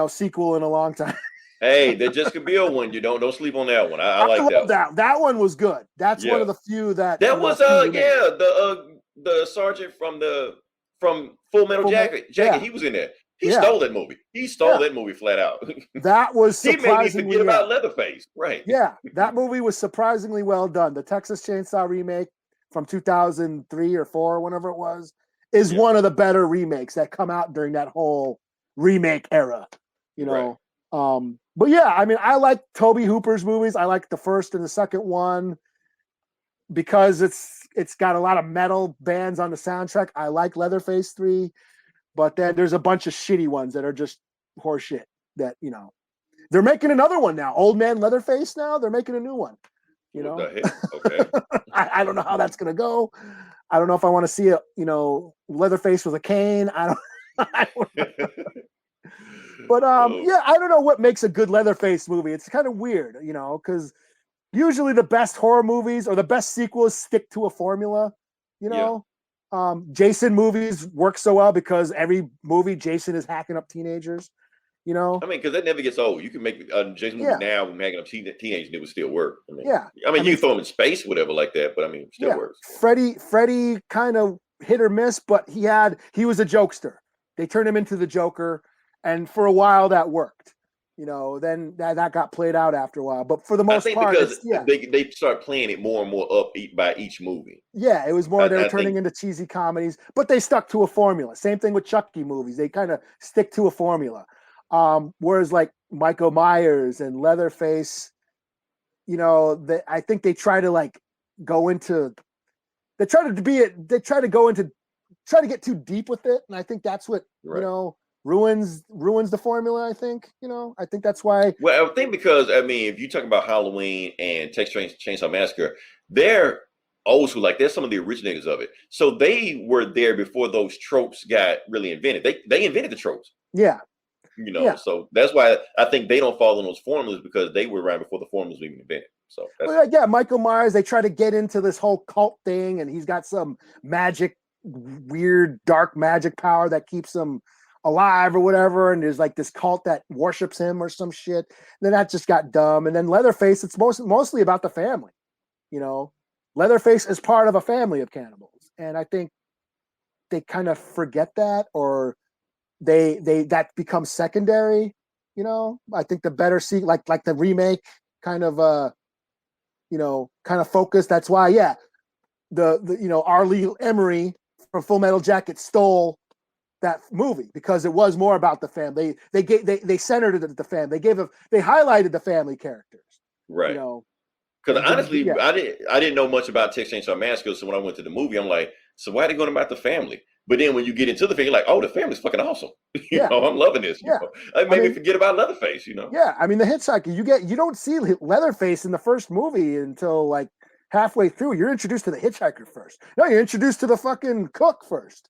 sequel in a long time. Hey, there just could be a one. You don't sleep on that one. I like that one. That one was good. That's one of the few that was the sergeant from Full Metal Jacket. Yeah. He was in there. He stole that movie. He stole that movie flat out. That was he surprisingly. made me forget about Leatherface. Right. Yeah, that movie was surprisingly well done. The Texas Chainsaw remake from 2003 or 4, whenever it was, is one of the better remakes that come out during that whole remake era. Right. But yeah, I mean, I like Tobe Hooper's movies. I like the first and the second one because it's got a lot of metal bands on the soundtrack. I like Leatherface 3, but then there's a bunch of shitty ones that are just horseshit that, they're making another one now. Old Man Leatherface now, they're making a new one. What the heck? Okay. I don't know how that's gonna go. I don't know if I want to see Leatherface with a cane. I don't know. But I don't know what makes a good Leatherface movie. It's kind of weird, because usually the best horror movies or the best sequels stick to a formula. Jason movies work so well because every movie Jason is hacking up teenagers. I mean, because that never gets old. You can make a Jason movie now with hacking up teenagers and it would still work. I mean, you can throw them in space, whatever, like that. But I mean, it still works. Freddy kind of hit or miss, but he was a jokester. They turned him into the Joker. And for a while that worked, then that got played out after a while. But for the most part, because they start playing it more and more up by each movie. Yeah, it was more they were turning into cheesy comedies, but they stuck to a formula. Same thing with Chucky movies; they kind of stick to a formula. Whereas like Michael Myers and Leatherface, I think they try to like go into, try to get too deep with it, and I think that's what ruins the formula. I think I think that's why. Well, I think because if you talk about Halloween and Texas Chainsaw Massacre, they're old school. Like they're some of the originators of it, so they were there before those tropes got really invented. They invented the tropes. Yeah. So that's why I think they don't follow those formulas because they were around before the formulas were even invented. So Michael Myers, they try to get into this whole cult thing, and he's got some weird dark magic power that keeps him alive or whatever, and there's like this cult that worships him or some shit. And then that just got dumb. And then Leatherface, it's mostly about the family. Leatherface is part of a family of cannibals, and I think they kind of forget that, or they that becomes secondary. I think the better like the remake kind of focus. That's why the R.I.P. Emery from Full Metal Jacket stole that movie because it was more about the family. They centered it at the family. They highlighted the family characters. Right. Because honestly, I didn't know much about Texas Chainsaw Massacre. So when I went to the movie, I'm like, so why are they going about the family? But then when you get into the family, you're like, oh, the family's fucking awesome. I'm loving this. It made me forget about Leatherface. Yeah, I mean the hitchhiker. You don't see Leatherface in the first movie until like halfway through. You're introduced to the hitchhiker first. No, you're introduced to the fucking cook first.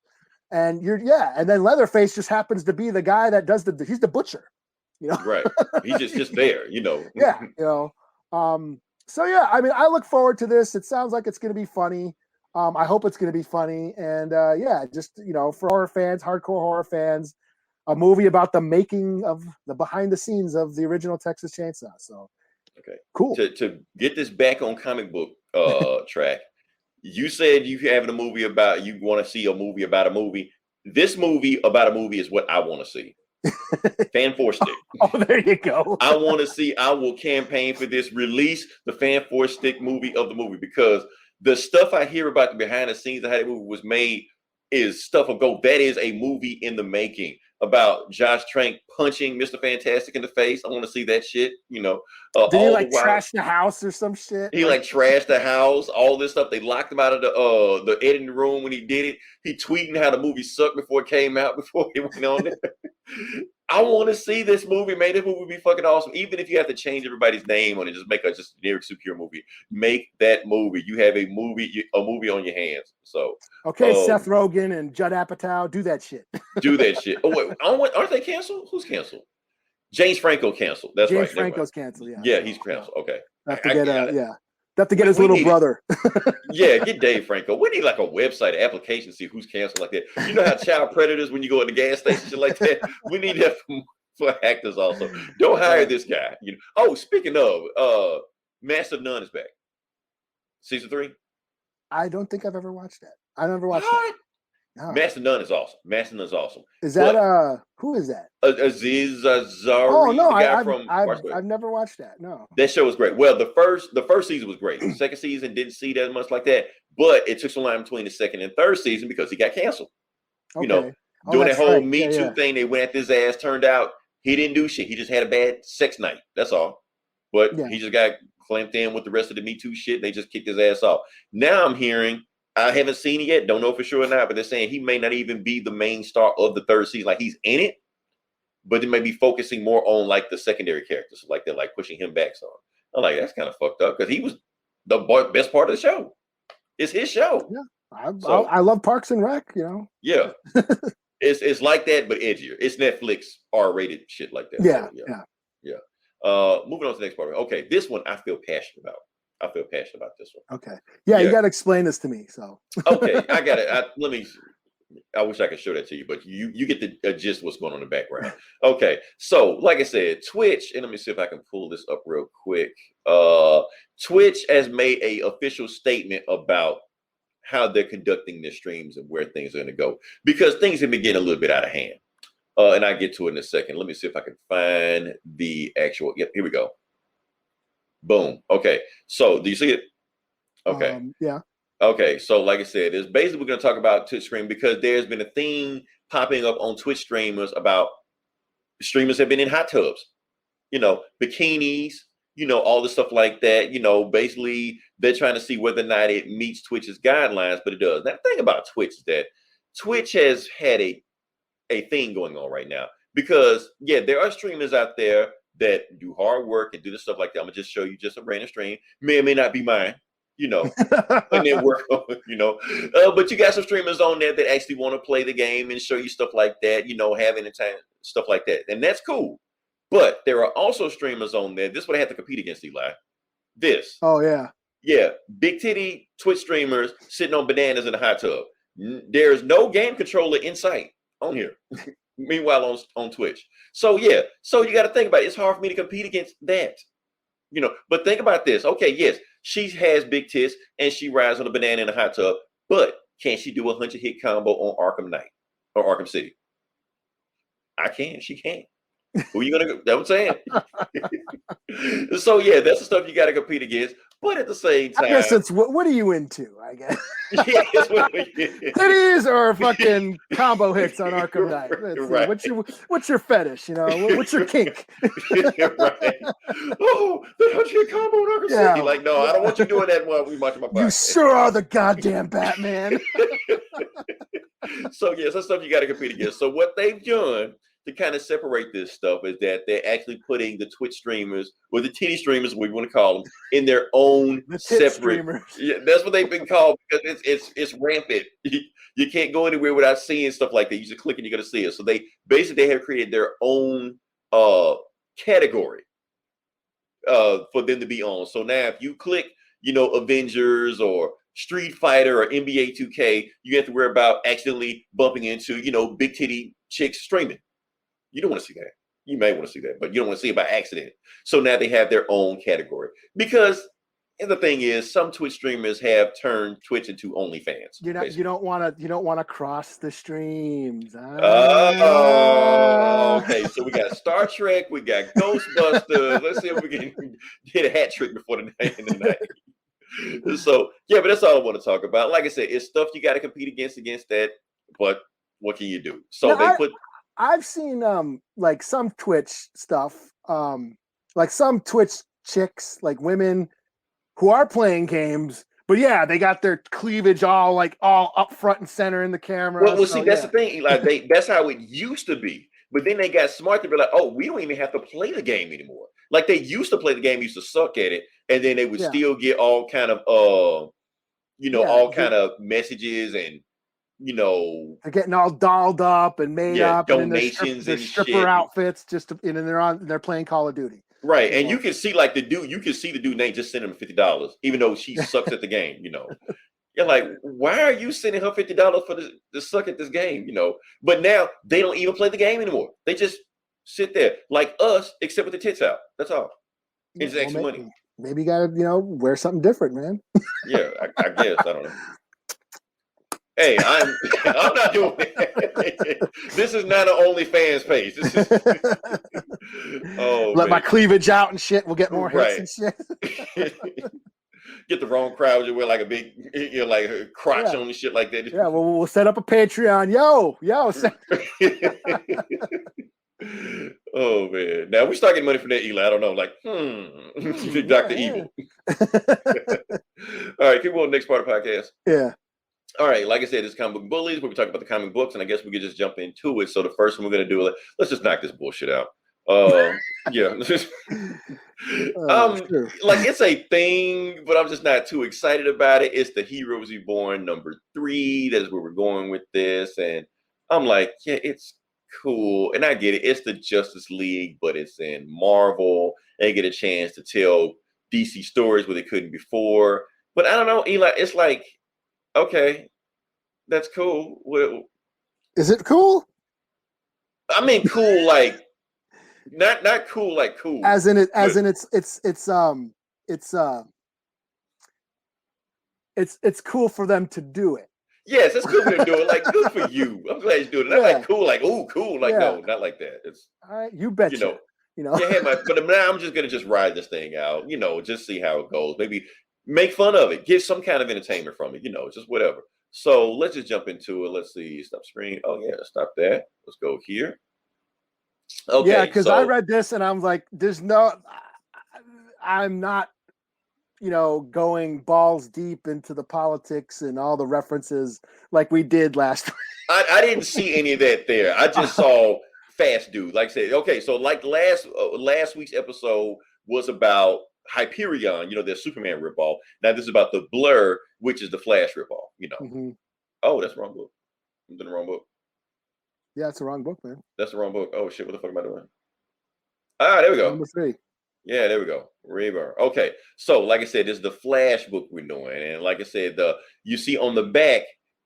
And and then Leatherface just happens to be the guy that does he's the butcher, You know, Right. He's just there. You know. yeah, you know. So yeah, I mean, I look forward to this. It sounds like it's going to be funny. I hope it's going to be funny, and yeah, just you know, for horror fans, hardcore horror fans, a movie about the making of the behind the scenes of the original Texas Chainsaw. So, Okay. cool. To get this back on comic book track, you said you having a movie about you want to see a movie about a movie. This movie about a movie is what I want to see. Fan Force Stick. Oh, there you go. I want to see. I will campaign for this. Release the Fan Force Stick movie of the movie, because the stuff I hear about the behind the scenes of how that movie was made is stuff of gold. That is a movie in the making about Josh Trank punching Mr. Fantastic in the face. I want to see that shit. You know, Did he like trash the house or some shit? He like trashed the house, all this stuff. They locked him out of the editing room when he did it. He tweeting how the movie sucked before it came out, before it went on there. I want to see this movie, man. This movie would be fucking awesome. Even if you have to change everybody's name on it, just make a just generic superhero movie. Make that movie. You have a movie on your hands. So okay, Seth Rogen and Judd Apatow, do that shit. Do that shit. Oh wait, aren't they canceled? Who's canceled? James Franco canceled. That's James right. Franco's canceled. Yeah. Yeah, he's canceled. Okay. Have to get his little brother. Yeah, get Dave Franco. We need like a website, an application to see who's canceled like that. You know how child predators, when you go in the gas station, shit like that? We need that for actors also. Don't hire this guy. You know. Oh, speaking of, Master of None is back. Season 3? I don't think I've ever watched that. I never watched that. No. Master of None is awesome. Master of None is awesome. Is that who is that? Aziz Ansari. Oh no, the guy I've never watched that. No. That show was great. Well, the first season was great. The second season didn't see that much like that, but it took some time between the second and third season because he got canceled. Okay. You know, doing that whole Me Too thing, they went at his ass. Turned out he didn't do shit. He just had a bad sex night. That's all. But he just got clamped in with the rest of the Me Too shit. They just kicked his ass off. Now I'm hearing, I haven't seen it yet, don't know for sure or not, but they're saying he may not even be the main star of the third season. Like he's in it, but they may be focusing more on like the secondary characters. Like they're like pushing him back some. I'm like, that's kind of fucked up because he was the best part of the show. It's his show. Yeah. I love Parks and Rec, you know. Yeah. It's like that, but edgier. It's Netflix R-rated shit like that. Yeah. Moving on to the next part. Okay, this one I feel passionate about. I feel passionate about this one. Okay. Yeah, you got to explain this to me. So. Okay, I got it. I wish I could show that to you, but you get the gist what's going on in the background. Okay, so like I said, Twitch, and let me see if I can pull this up real quick. Twitch has made a official statement about how they're conducting their streams and where things are going to go, because things have been getting a little bit out of hand. And I'll get to it in a second. Let me see if I can find the actual. Yep, here we go. Boom. Okay. So do you see it? Okay. Yeah. Okay. So like I said, it's basically we're going to talk about Twitch stream because there's been a theme popping up on Twitch streamers about streamers have been in hot tubs, you know, bikinis, you know, all the stuff like that. You know, basically they're trying to see whether or not it meets Twitch's guidelines, but it does. Now, the thing about Twitch is that Twitch has had a thing going on right now because there are streamers out there that do hard work and do this stuff like that. I'm gonna just show you just a random stream. May or may not be mine, you know, and then work on, you know. But you got some streamers on there that actually want to play the game and show you stuff like that, you know, having time, stuff like that. And that's cool. But there are also streamers on there. This is what I have to compete against, Eli. This. Oh, yeah. Yeah. Big titty Twitch streamers sitting on bananas in a hot tub. There's no game controller in sight on here. Meanwhile, on Twitch. So you got to think about it. It's hard for me to compete against that, you know. But think about this. Okay, yes, she has big tits and she rides on a banana in a hot tub. But can she do a 100-hit combo on Arkham Knight or Arkham City? I can. She can. Who are you gonna go? That's what I'm saying. So that's the stuff you got to compete against. But at the same time, I guess it's what are you into? I guess. Titties Titties or fucking combo hits on Arkham Knight. Right. What's your fetish? You know, what's your kink? Right. Oh, the 100-hit combo on Arkham City. Like, no, I don't want you doing that while we watching my podcast. You sure are the goddamn Batman. So that's stuff you got to compete against. So what they've done to kind of separate this stuff is that they're actually putting the Twitch streamers or the titty streamers, what we want to call them, in their own separate. Streamers. Yeah, that's what they've been called because it's rampant. You can't go anywhere without seeing stuff like that. You just click and you're gonna see it. So they have created their own category for them to be on. So now if you click, Avengers or Street Fighter or NBA 2K, you have to worry about accidentally bumping into, big titty chicks streaming. You don't want to see that. You may want to see that, but you don't want to see it by accident. So now they have their own category. Because, and the thing is, some Twitch streamers have turned Twitch into OnlyFans. You don't want to cross the streams. Oh, okay. So we got Star Trek, we got Ghostbusters. Let's see if we can get a hat trick before the night in the night. So yeah, but that's all I want to talk about. Like I said, it's stuff you got to compete against that. But what can you do? So I've seen like some Twitch stuff, like some Twitch chicks, like women who are playing games, but yeah, they got their cleavage all up front and center in the camera. Well, see, that's the thing, Eli. That's how it used to be. But then they got smart to be like, oh, we don't even have to play the game anymore. Like they used to play the game, used to suck at it, and then they would still get all kind of all kind of messages and they're getting all dolled up and made up, donations and stripper outfits, and they're playing Call of Duty. Right, and you can see the dude name just sending him $50, even though she sucks at the game. You're like, why are you sending her $50 for to suck at this game? But now they don't even play the game anymore. They just sit there like us, except with the tits out. That's all. It's extra money. Maybe you gotta, wear something different, man. Yeah, I guess. I don't know. Hey, I'm not doing that. This is not an OnlyFans page. This is let my cleavage out and shit. We'll get more hits and shit. Get the wrong crowd. You wear like a big, like a crotch on and shit like that. Yeah, well, we'll set up a Patreon. Yo. Oh man! Now we start getting money from that, Eli. I don't know, like, Dr. Evil. All right, keep going. Next part of the podcast. Yeah. All right, like I said, it's Comic Book Bullies, where we talk about the comic books, and I guess we could just jump into it. So the first one we're gonna do, let's just knock this bullshit out. Yeah. Like it's a thing, but I'm just not too excited about it. It's the Heroes Reborn #3. That is where we're going with this, and I'm like, yeah, it's cool, and I get it. It's the Justice League, but it's in Marvel. They get a chance to tell DC stories where they couldn't before. But I don't know, Eli. It's like, okay, that's cool. Well, is it cool? I mean, cool like not cool like cool. It's cool for them to do it. Yes, it's cool to do it. Like, good for you. I'm glad you're doing it. Not like cool, like cool. Like no, not like that. It's all right. You bet. Yeah, but now I'm just gonna ride this thing out. Just see how it goes. Maybe make fun of it. Get some kind of entertainment from it. Just whatever. So let's just jump into it. Let's see. Stop screen. Oh yeah, stop that. Let's go here. Okay. Yeah, because I read this and I'm like, I'm not, going balls deep into the politics and all the references like we did last week. I didn't see any of that there. I just saw Fast Dude. Like I said, okay, so like last week's episode was about Hyperion, their Superman ripoff. Now this is about the Blur, which is the Flash ripoff, Mm-hmm. Oh, that's the wrong book. I'm doing the wrong book. Yeah, it's the wrong book, man. That's the wrong book. Oh shit, what the fuck am I doing? There we go. #3. Yeah, there we go. Reborn. Okay, so like I said, this is the Flash book we're doing, and like I said, you see on the back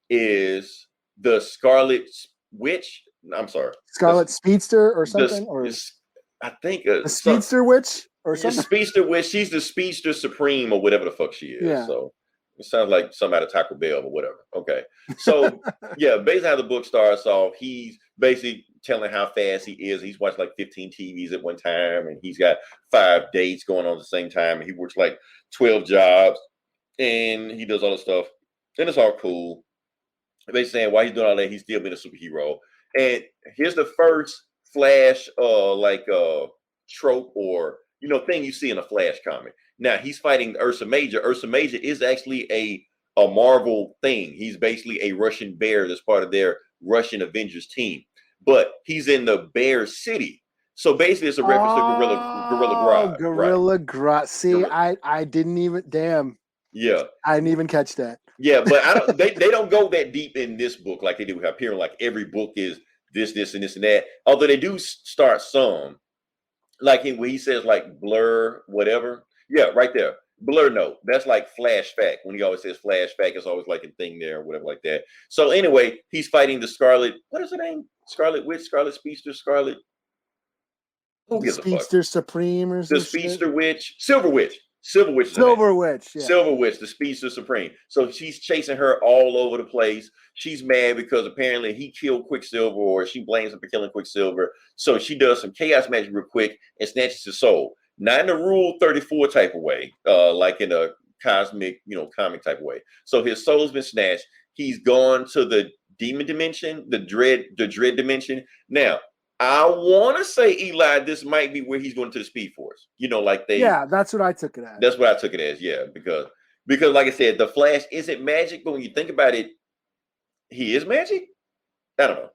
is the Scarlet Witch. I'm sorry, Scarlet Speedster or something, I think the Speedster Witch or something. Speedster Witch. She's the Speedster Supreme or whatever the fuck she is. Yeah. So it sounds like some out of Taco Bell or whatever. Okay, so yeah, basically how the book starts off, he's basically telling how fast he is. He's watched like 15 TVs at one time, and he's got 5 dates going on at the same time, and he works like 12 jobs, and he does all this stuff, and it's all cool. Basically saying while he's doing all that, he's still being a superhero. And here's the first Flash trope or thing you see in a Flash comic. Now he's fighting Ursa Major. Ursa Major is actually a Marvel thing. He's basically a Russian bear that's part of their Russian Avengers team. But he's in the Bear City. So basically it's a reference to Gorilla Grodd. Gorilla Grodd. See, I didn't even Yeah. I didn't even catch that. Yeah, but they don't go that deep in this book like they do with Hyperion. Like every book is this, and this, and that. Although they do start some. like when he says like blur whatever. Yeah, right there. Blur note. That's like flashback. When he always says flashback, it's always like a thing there or whatever like that. So anyway, he's fighting the Scarlet. What is her name? Scarlet Witch, Scarlet Speedster, Scarlet. Who gives a fuck? Speedster Supreme or something. The Speedster Witch, Silver Witch. Silver Witch. Silver Witch. Yeah. Silver Witch, the Speedster Supreme. So she's chasing her all over the place. She's mad because apparently he killed Quicksilver, or she blames him for killing Quicksilver. So she does some chaos magic real quick and snatches his soul. Not in a Rule 34 type of way, like in a cosmic, comic type of way. So his soul's been snatched. He's gone to the demon dimension, the dread dimension. Now, I want to say, Eli, this might be where he's going to the Speed Force. Yeah, that's what I took it as. That's what I took it as, yeah, because like I said, the Flash isn't magic, but when you think about it, he is magic. I don't know.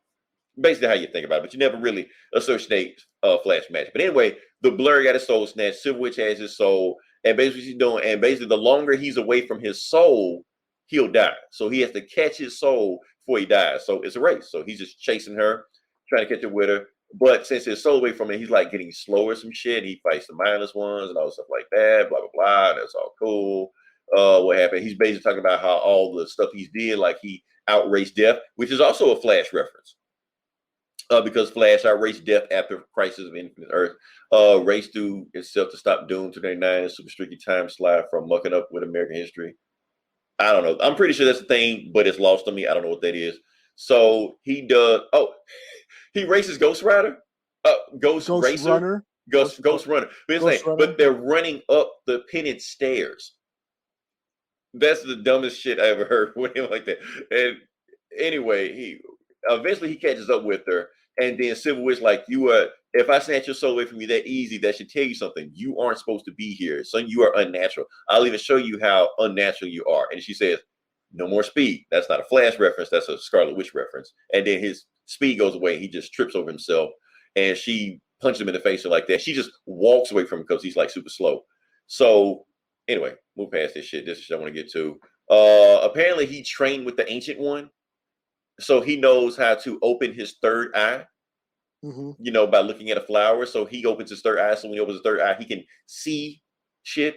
Basically how you think about it, but you never really associate Flash magic. But anyway, the Blur got his soul snatched. Silver Witch has his soul, and basically she's doing, and basically the longer he's away from his soul, he'll die. So he has to catch his soul before he dies. So it's a race. So he's just chasing her, trying to catch up with her. But since his soul away from it, he's like getting slower, some shit. He fights the mindless ones and all stuff like that. Blah blah blah. That's all cool. What happened? He's basically talking about how all the stuff he's did, like he outraced death, which is also a Flash reference. Because Flash outraced death after Crisis of Infinite Earth, raced through itself to stop Doom 299, super streaky time slide from mucking up with American history. I don't know. I'm pretty sure that's a thing, but it's lost on me. I don't know what that is. So he does. Oh, he races Ghost Rider, Ghost Racer, Runner, Ghost Runner. But they're running up the Penance stairs. That's the dumbest shit I ever heard with him like that. And anyway, he eventually catches up with her, and then Silver Witch like, if I snatch your soul away from you that easy, that should tell you something. You aren't supposed to be here, son. You are unnatural. I'll even show you how unnatural you are. And she says, no more speed. That's not a Flash reference. That's a Scarlet Witch reference. And then his speed goes away. He just trips over himself, and she punches him in the face like that. She just walks away from him because he's like super slow. So anyway, move past this shit. This is shit I want to get to. Apparently he trained with the Ancient One, so he knows how to open his third eye. Mm-hmm. By looking at a flower. So he opens his third eye. So when he opens his third eye, he can see shit.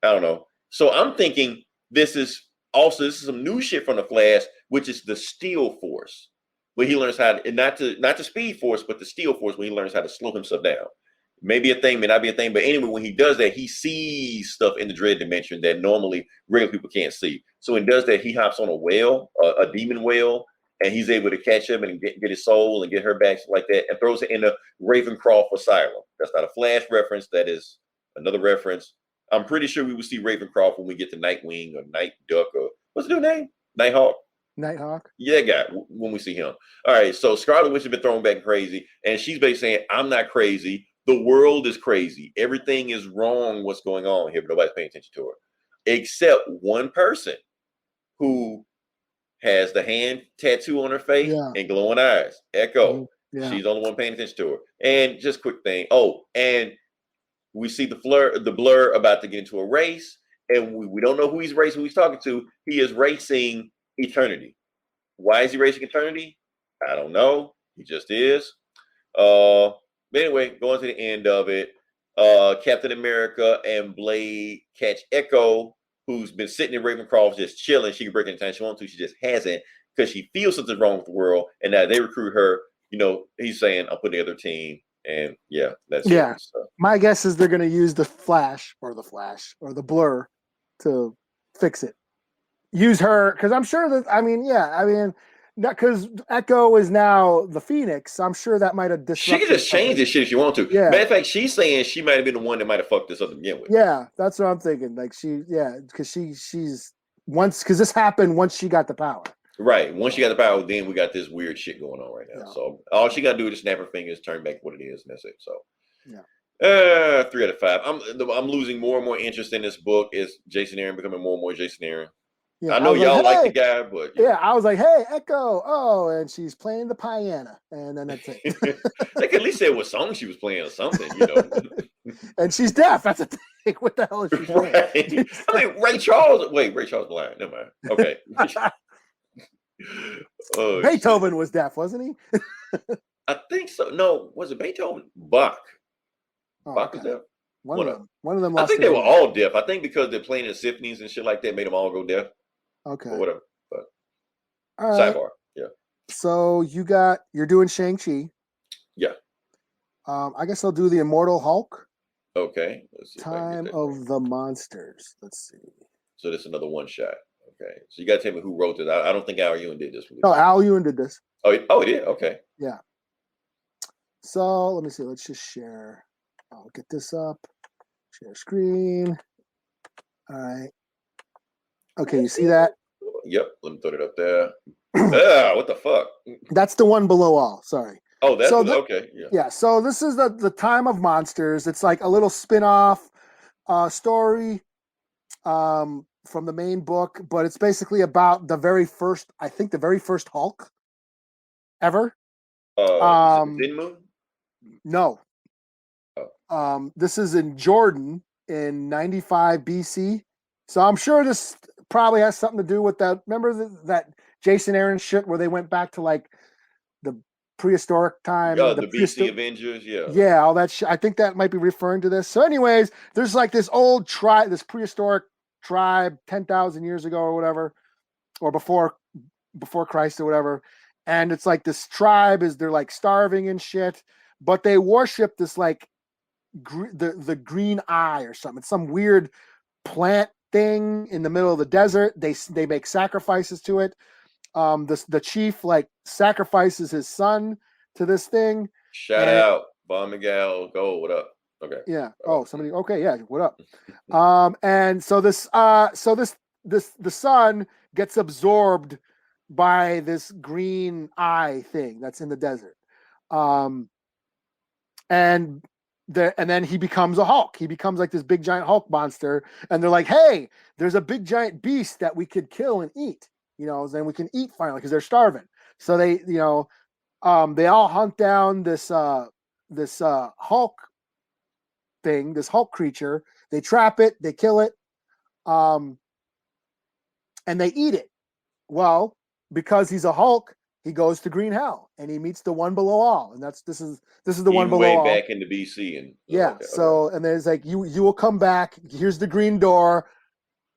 I don't know. So I'm thinking this is some new shit from the Flash, which is the Steel Force, where he learns how to, not the Speed Force, but the Steel Force, when he learns how to slow himself down. Maybe a thing, may not be a thing, but anyway, when he does that, he sees stuff in the dread dimension that normally regular people can't see. So when he does that, he hops on a whale, a demon whale, and he's able to catch him and get his soul and get her back like that, and throws it in the Ravencroft Asylum. That's not a Flash reference. That is another reference. I'm pretty sure we will see Ravencroft when we get to Nightwing or Night Duck, or what's the new name? Nighthawk. Yeah, guy. When we see him. All right. So Scarlet Witch has been thrown back crazy, and she's basically saying, "I'm not crazy. The world is crazy. Everything is wrong. What's going on here?" But nobody's paying attention to her, except one person who has the hand tattoo on her face and glowing eyes. Echo. Yeah. She's the only one paying attention to her. And just quick thing. Oh, and we see the Blur about to get into a race, and we don't know who he's racing, who he's talking to. He is racing Eternity. Why is he racing Eternity? I don't know. He just is. But anyway, going to the end of it, Captain America and Blade catch Echo, who's been sitting in Ravencroft just chilling. She can break any time she wants to. She just hasn't, because she feels something's wrong with the world. And now they recruit her. He's saying, "I'll put the other team." And yeah, that's it. So my guess is they're going to use the Flash or the Blur to fix it. Use her, because I'm sure that, not because Echo is now the Phoenix. I'm sure that might have disrupted. She can just change this shit if she wants to. Yeah. Matter of fact, she's saying she might have been the one that might have fucked this up to begin with. Yeah, that's what I'm thinking. Like because she's because this happened once she got the power. Right. Once she got the power, then we got this weird shit going on right now. Yeah. So all she got to do is snap her fingers, turn back what it is, and that's it. So 3 out of 5. I'm losing more and more interest in this book. Is Jason Aaron becoming more and more Jason Aaron? Yeah, I know y'all like the guy, but I was like, "Hey, Echo!" Oh, and she's playing the piano, and then that's it. They could at least say what song she was playing or something, And she's deaf. That's a thing. What the hell is she playing? Right. I mean, Ray Charles blind. Never mind. Okay. Beethoven was deaf, wasn't he? I think so. No, was it Beethoven? Bach. Oh, Bach was okay. deaf. One of them. One of them I lost think their they were ear. all deaf. I think because they're playing in symphonies and shit like that, made them all go deaf Okay. or whatever. But All right. sidebar. Yeah. So you're doing Shang-Chi. Yeah. I guess I'll do the Immortal Hulk. Okay. Let's see if I can Time get that. of the Monsters. Let's see. So this is another one shot. Okay. So you got to tell me who wrote this. I don't think Al Ewing did this one. No, Al Ewing did this. Oh, he did? Okay. Yeah. So let me see. Let's just share. I'll get this up. Share screen. All right. Okay, you see that? Yep. Let me throw it up there. Ah, what the fuck? That's the one below all. Sorry. Oh, that's So okay. Yeah. Yeah. So this is the Time of Monsters. It's like a little spin-off story from the main book, but it's basically about the very first Hulk ever. Zinmu? No. Oh. This is in Jordan in 95 BC. So I'm sure this probably has something to do with that. Remember that Jason Aaron shit where they went back to like the prehistoric time? Yeah, the BC Avengers. Yeah. Yeah, all that shit. I think that might be referring to this. So, anyways, there's like this old tribe, this prehistoric tribe, 10,000 years ago or whatever, or before Christ or whatever. And it's like this tribe they're like starving and shit, but they worship this like the green eye or something. It's some weird plant thing in the middle of the desert. They make sacrifices to it. The chief like sacrifices his son to this thing. Shout out, Bon Miguel. Go, what up? Okay. Yeah. Oh, somebody. Okay. Yeah. What up? And so the son gets absorbed by this green eye thing that's in the desert. And then he becomes a Hulk. He becomes like this big giant Hulk monster. And they're like, hey, there's a big giant beast that we could kill and eat. Then we can eat finally because they're starving. So they all hunt down this Hulk thing, this Hulk creature. They trap it, they kill it, and they eat it. Well, because he's a Hulk, he goes to Green Hell and he meets the one below all, and this is the one below way all. back into BC and yeah. Okay, so and there's like you will come back. Here's the green door.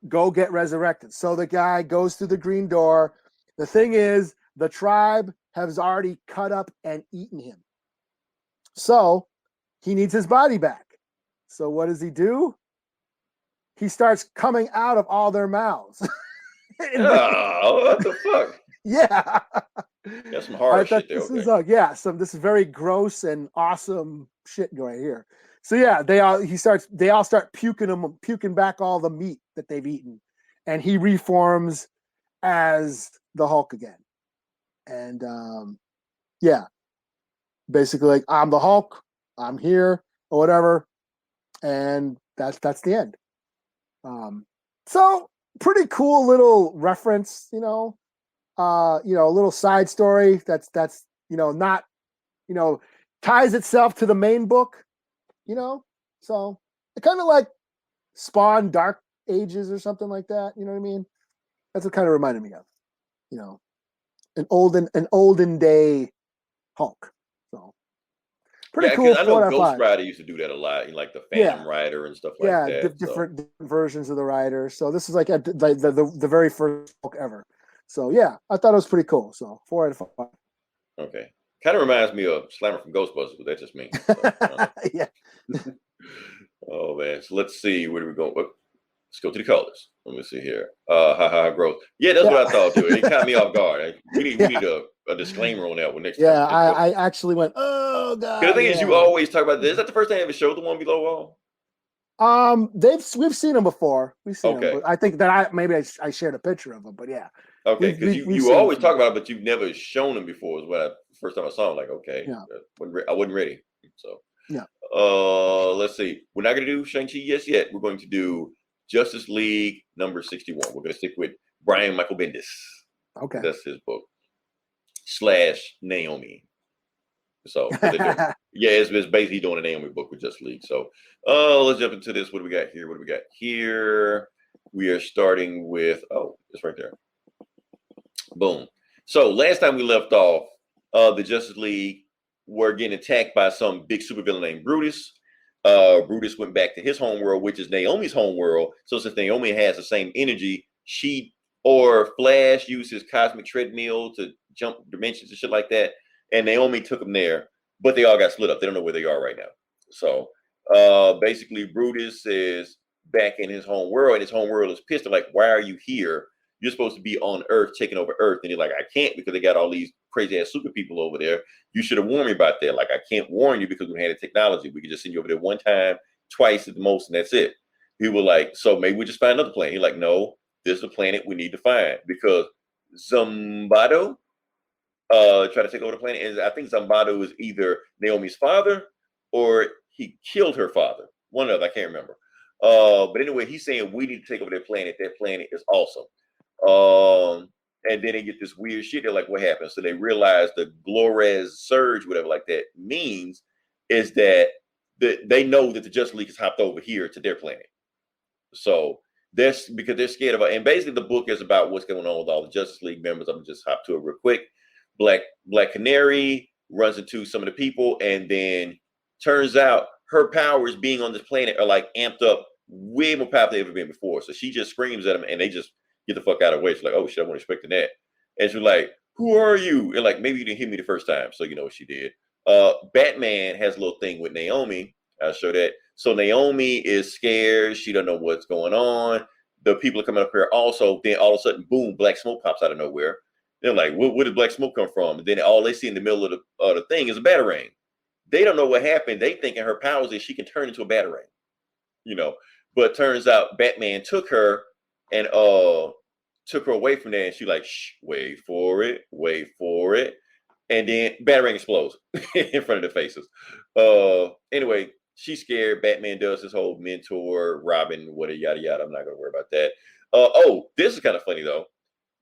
Go get resurrected. So the guy goes through the green door. The thing is, the tribe has already cut up and eaten him. So he needs his body back. So what does he do? He starts coming out of all their mouths. Oh, what the fuck? Yeah. That's some hard shit there. This is very gross and awesome shit right here. So yeah, they all start puking back all the meat that they've eaten, and he reforms as the Hulk again. And basically like, I'm the Hulk, I'm here or whatever, and that's the end. So pretty cool little reference, a little side story that's not ties itself to the main book. So it kind of like spawned Dark Ages or something like that. You know what I mean? That's what kind of reminded me of, an olden day Hulk. So pretty cool. I know Ghost Rider used to do that a lot, like the Phantom Rider and stuff like that. Yeah, different versions of the Rider. So this is like the very first Hulk ever. So yeah, I thought it was pretty cool. So 4 out of 5. Okay. Kind of reminds me of Slammer from Ghostbusters, but that's just me. So, yeah. Oh man. So let's see. Where do we go? Let's go to the colors. Let me see here. Growth. Yeah, that's what I thought too. It caught me off guard. We need a disclaimer on that one next time. Yeah, I actually went, oh god. The thing is, you always talk about this. Is that the first time I ever showed the one below all? We've seen them before. We've seen them. But I think that I shared a picture of them, but yeah. Okay, because you always talk about it, but you've never shown them before. Is what first time I saw them. Like, okay, yeah. I wasn't ready. So yeah. Let's see. We're not going to do Shang-Chi yet. We're going to do Justice League number 61. We're going to stick with Brian Michael Bendis. Okay, that's his book / Naomi. So yeah, it's basically doing a Naomi book with Justice League. So let's jump into this. What do we got here? We are starting with it's right there. Boom. So last time we left off, the Justice League were getting attacked by some big supervillain named Brutus. Brutus went back to his homeworld, which is Naomi's homeworld. So since Naomi has the same energy, Flash used his cosmic treadmill to jump dimensions and shit like that. And Naomi took them there, but they all got split up. They don't know where they are right now. So basically, Brutus is back in his home world, and his home world is pissed. They're like, why are you here? You're supposed to be on Earth, taking over Earth. And he's like, I can't because they got all these crazy ass super people over there. You should have warned me about that. Like, I can't warn you because we had the technology. We could just send you over there one time, twice at the most, and that's it. He was like, so maybe we just find another planet. He's like, no, this is a planet we need to find because Zambado tried to take over the planet. And I think Zambado is either Naomi's father or he killed her father. One of them, I can't remember. But anyway, he's saying we need to take over that planet. That planet is awesome. And then they get this weird shit. They're like, what happened? So they realize the Glores surge, whatever like that means, is that they know that the Justice League has hopped over here to their planet. So that's because they're scared of it. And basically the book is about what's going on with all the Justice League members. I'm gonna just hop to it real quick. Black Canary runs into some of the people, and then turns out her powers being on this planet are like amped up way more powerful than they've ever been before. So she just screams at them and they just get the fuck out of the way. She's like, oh shit, I wasn't expecting that. And she's like, who are you? And like, maybe you didn't hear me the first time. So you know what she did. Batman has a little thing with Naomi. I'll show that. So Naomi is scared. She don't know what's going on. The people are coming up here also. Then all of a sudden, boom, black smoke pops out of nowhere. They're like, where did black smoke come from? And then all they see in the middle of the thing is a batarang. They don't know what happened. They thinking her powers is she can turn into a batarang. You know, but turns out Batman took her and took her away from there. And she like, shh, wait for it. And then batarang explodes in front of the faces. Anyway, she's scared. Batman does his whole mentor, Robin, whatever, yada, yada. I'm not going to worry about that. This is kind of funny, though.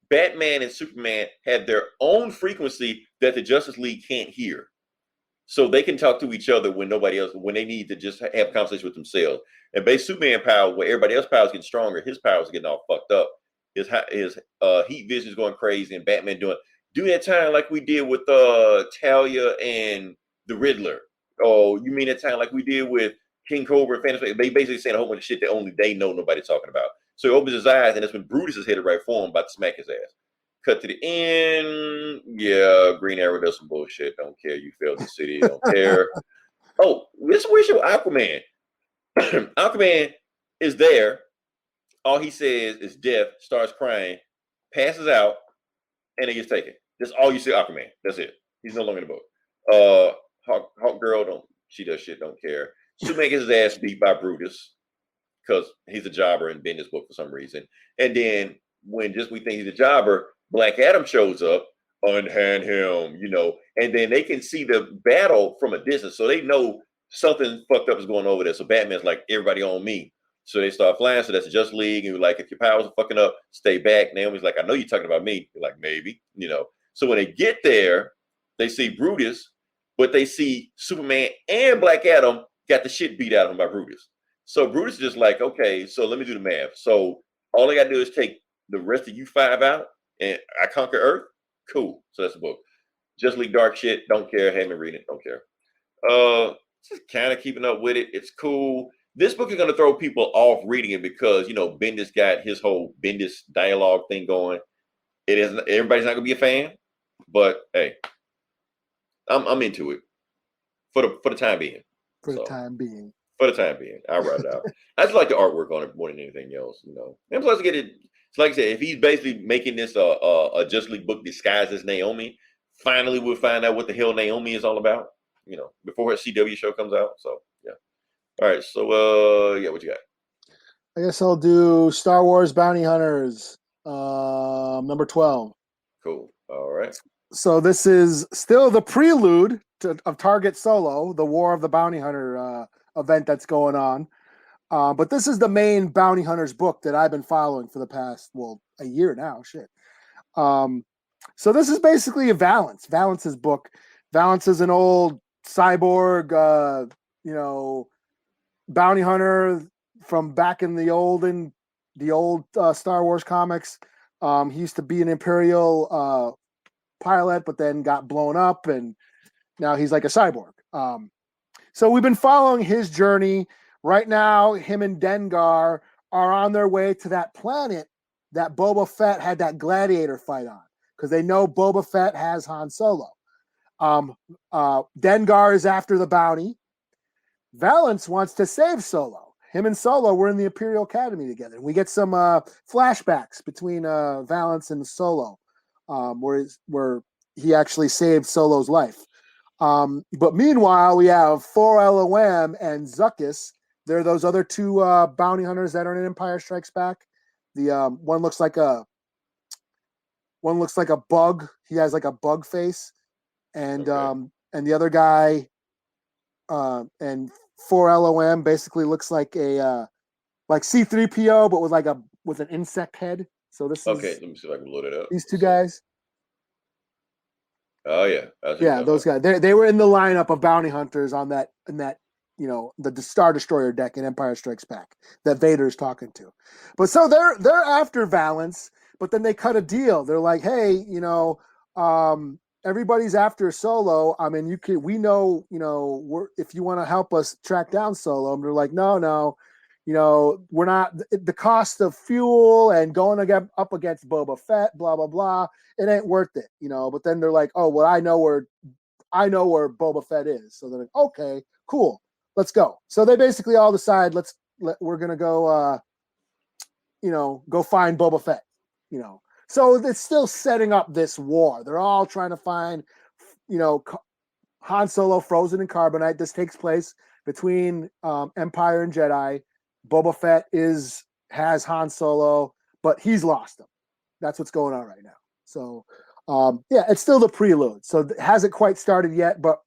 Batman and Superman have their own frequency that the Justice League can't hear. So they can talk to each other when nobody else, when they need to just have a conversation with themselves. And based Superman power, where everybody else's powers getting stronger, his powers are getting all fucked up. His heat vision is going crazy, and Batman doing that time like we did with Talia and the Riddler. Oh, you mean that time like we did with King Cobra and Fantasy? They basically saying a whole bunch of shit that only they know nobody's talking about. So he opens his eyes, and that's when Brutus is headed right for him, about to smack his ass. Cut to the end. Yeah, Green Arrow does some bullshit. Don't care. You failed the city. Don't care. Oh, this is where show Aquaman. Aquaman is there. All he says is death, starts crying, passes out, and he gets taken. That's all you see Aquaman. That's it. He's no longer in the book. Hawk Girl, she does shit, don't care. Superman gets his ass beat by Brutus because he's a jobber and been in this book for some reason. And then when just we think he's a jobber, Black Adam shows up, unhand him, you know, and then they can see the battle from a distance. So they know something fucked up is going over there. So Batman's like, everybody on me. So they start flying. So that's the Justice League. And you're like, if your powers are fucking up, stay back. Naomi's like, I know you're talking about me. You're like, maybe, you know. So when they get there, they see Brutus, but they see Superman and Black Adam got the shit beat out of him by Brutus. So Brutus is just like, okay, so let me do the math. So all I got to do is take the rest of you five out and I conquer Earth. Cool. So that's the book. Justice League dark shit. Don't care. Haven't read it. Don't care. Just kind of keeping up with it. It's cool. This book is going to throw people off reading it because, you know, Bendis got his whole Bendis dialogue thing going. It isn't, everybody's not going to be a fan, but hey, I'm into it for the time being. For the time being, I'll write it out. I just like the artwork on it more than anything else, you know. And plus, get it. It's like I said, if he's basically making this a Justice League book disguised as Naomi, finally we'll find out what the hell Naomi is all about, you know, before her CW show comes out. So yeah. All right. So yeah, what you got? I guess I'll do Star Wars Bounty Hunters, number 12. Cool. All right. So this is still the prelude of Target Solo, the War of the Bounty Hunter event that's going on. But this is the main Bounty Hunters book that I've been following for the past, a year now. Shit. So this is basically a Valance's book. Valance is an old cyborg, bounty hunter from back in the old Star Wars comics. He used to be an Imperial pilot, but then got blown up, and now he's like a cyborg. So we've been following his journey. Right now, him and Dengar are on their way to that planet that Boba Fett had that gladiator fight on, because they know Boba Fett has Han Solo. Dengar is after the bounty. Valance wants to save Solo. Him and Solo were in the Imperial Academy together. We get some flashbacks between Valance and Solo, where he actually saved Solo's life. But meanwhile, we have 4LOM and Zuckuss. They're those other two bounty hunters that are in Empire Strikes Back. The one looks like a bug. He has like a bug face, and the other guy, and 4LOM basically looks like a like C3PO, but with an insect head. So this is let me see if I can load it up. These two guys. Oh yeah, those guys. They were in the lineup of bounty hunters on that the Star Destroyer deck in Empire Strikes Back that Vader's talking to. But so they're after Valance, but then they cut a deal. They're like, hey, everybody's after Solo. I mean, we know, if you want to help us track down Solo. And they're like, no, we're not. The cost of fuel and going up against Boba Fett, blah blah blah. It ain't worth it, But then they're like, oh well, I know where Boba Fett is. So they're like, okay, cool, let's go. So they basically all decide we're gonna go, go find Boba Fett, So it's still setting up this war. They're all trying to find, Han Solo frozen in carbonite. This takes place between Empire and Jedi. Boba Fett has Han Solo, but he's lost him. That's what's going on right now. So, it's still the prelude. So it hasn't quite started yet, but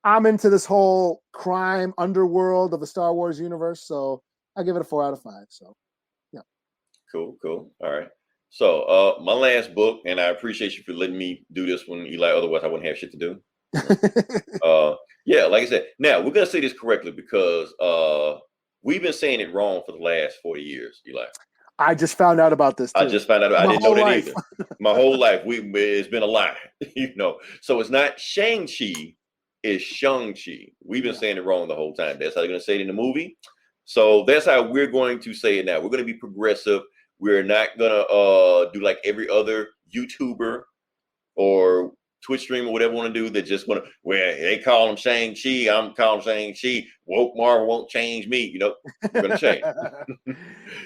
I'm into this whole crime underworld of the Star Wars universe. So I give it a 4 out of 5. So, yeah. Cool. All right. So my last book, and I appreciate you for letting me do this one, Eli. Otherwise, I wouldn't have shit to do. Like I said, now we're going to say this correctly because we've been saying it wrong for the last 40 years, Eli. I just found out about this too. I just found out. I didn't know that either. My whole life, it's been a lie, So it's not Shang-Chi, it's Shang-Chi. We've been saying it wrong the whole time. That's how they're going to say it in the movie. So that's how we're going to say it now. We're going to be progressive. We're not going to do like every other YouTuber or Twitch streamer, whatever want to do. That just want to, where they call him Shang-Chi, I'm calling Shang-Chi. Woke Marvel won't change me. We're going to change.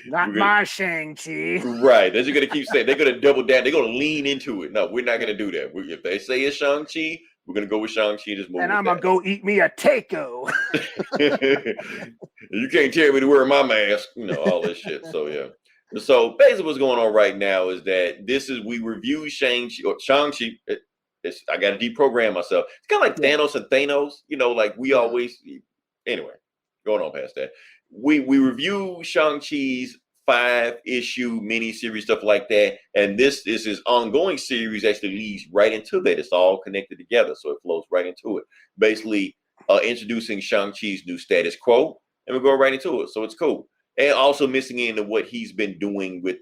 Not my Shang-Chi. Right. That's what you're going to keep saying. They're going to double down. They're going to lean into it. No, we're not going to do that. If they say it's Shang-Chi, we're going to go with Shang-Chi. Just move. And I'm going to go eat me a taco. You can't tell me to wear my mask. All this shit. So, yeah. So basically what's going on right now is that we review Shang-Chi. I got to deprogram myself. It's kind of like Thanos and Thanos, like we always, anyway, going on past that. We review Shang-Chi's 5-issue miniseries, stuff like that. And this is his ongoing series actually leads right into that. It's all connected together. So it flows right into it. Basically introducing Shang-Chi's new status quo, and we go right into it. So it's cool. And also missing into what he's been doing with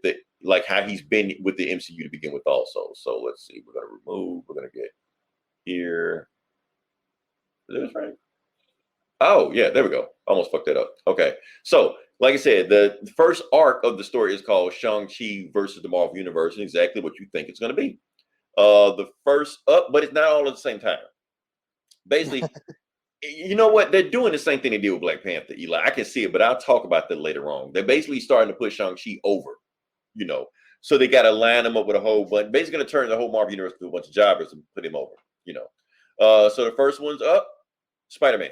how he's been with the MCU to begin with also. So let's see. We're going to get here. Is this right? Oh, yeah, there we go. Almost fucked that up. Okay. So, like I said, the first arc of the story is called Shang-Chi versus the Marvel Universe, and exactly what you think it's going to be. The first up, but it's not all at the same time. Basically, you know what? They're doing the same thing they did with Black Panther, Eli. I can see it, but I'll talk about that later on. They're basically starting to put Shang-Chi over, So they got to line him up with a whole bunch. Basically going to turn the whole Marvel Universe into a bunch of jobbers and put him over, So the first one's up, Spider-Man.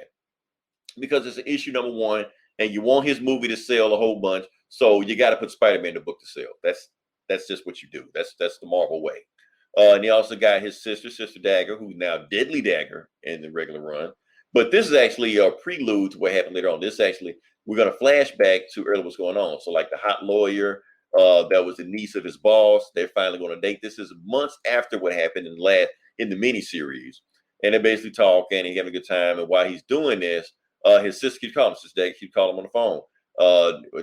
Because it's issue number 1, and you want his movie to sell a whole bunch, so you got to put Spider-Man in the book to sell. That's just what you do. That's the Marvel way. And he also got his Sister Dagger, who's now Deadly Dagger in the regular run. But this is actually a prelude to what happened later on. This actually, we're going to flash back to earlier what's going on. So like the hot lawyer, that was the niece of his boss. They're finally going to date. This is months after what happened in the miniseries. And they're basically talking and having a good time. And while he's doing this, his sister keeps calling him. Sister Dagger keeps calling him on the phone,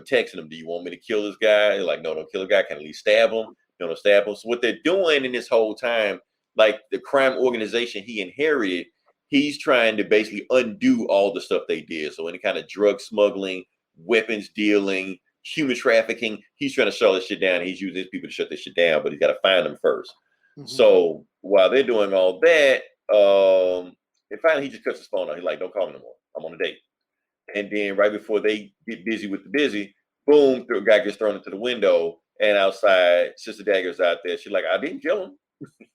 texting him, do you want me to kill this guy? They're like, no, don't kill the guy. Can at least stab him? Stab him. So what they're doing in this whole time, like the crime organization he inherited, he's trying to basically undo all the stuff they did. So any kind of drug smuggling, weapons dealing, human trafficking, he's trying to shut this shit down. He's using his people to shut this shit down, but he's got to find them first. So while they're doing all that, and finally he just cuts his phone off. He's like, don't call me no more. I'm on a date. And then right before they get busy with the busy, boom, the guy gets thrown into the window, and outside, Sister Dagger's out there. She's like, I didn't kill him.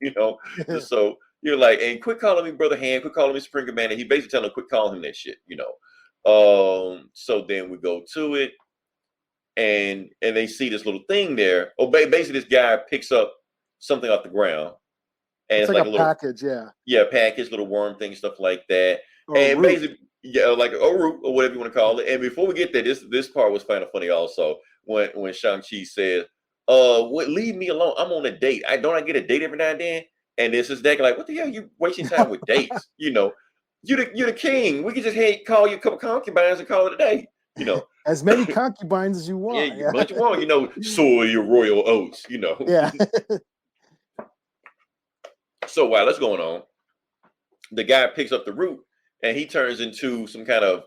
You know? So you're like, and quit calling me Brother Hand, quit calling me Spring Commander. He basically telling him, quit calling him that shit, you know. So then we go to it, and they see this little thing there. Oh, basically this guy picks up something off the ground, and it's like a little package, package, little worm thing, stuff like that. Or and root. Basically, like a root or whatever you want to call it. And before we get there, this part was kind of funny also when Shang-Chi said, leave me alone. I'm on a date. I get a date every now and then. And this is that like, what the hell are you wasting time with dates? You know, you're the king. We can just call you a couple concubines and call it a day. You know, as many concubines as you want. Yeah, but you want, you know, sow your royal oats. You know. Yeah. So while that's going on, the guy picks up the root and he turns into some kind of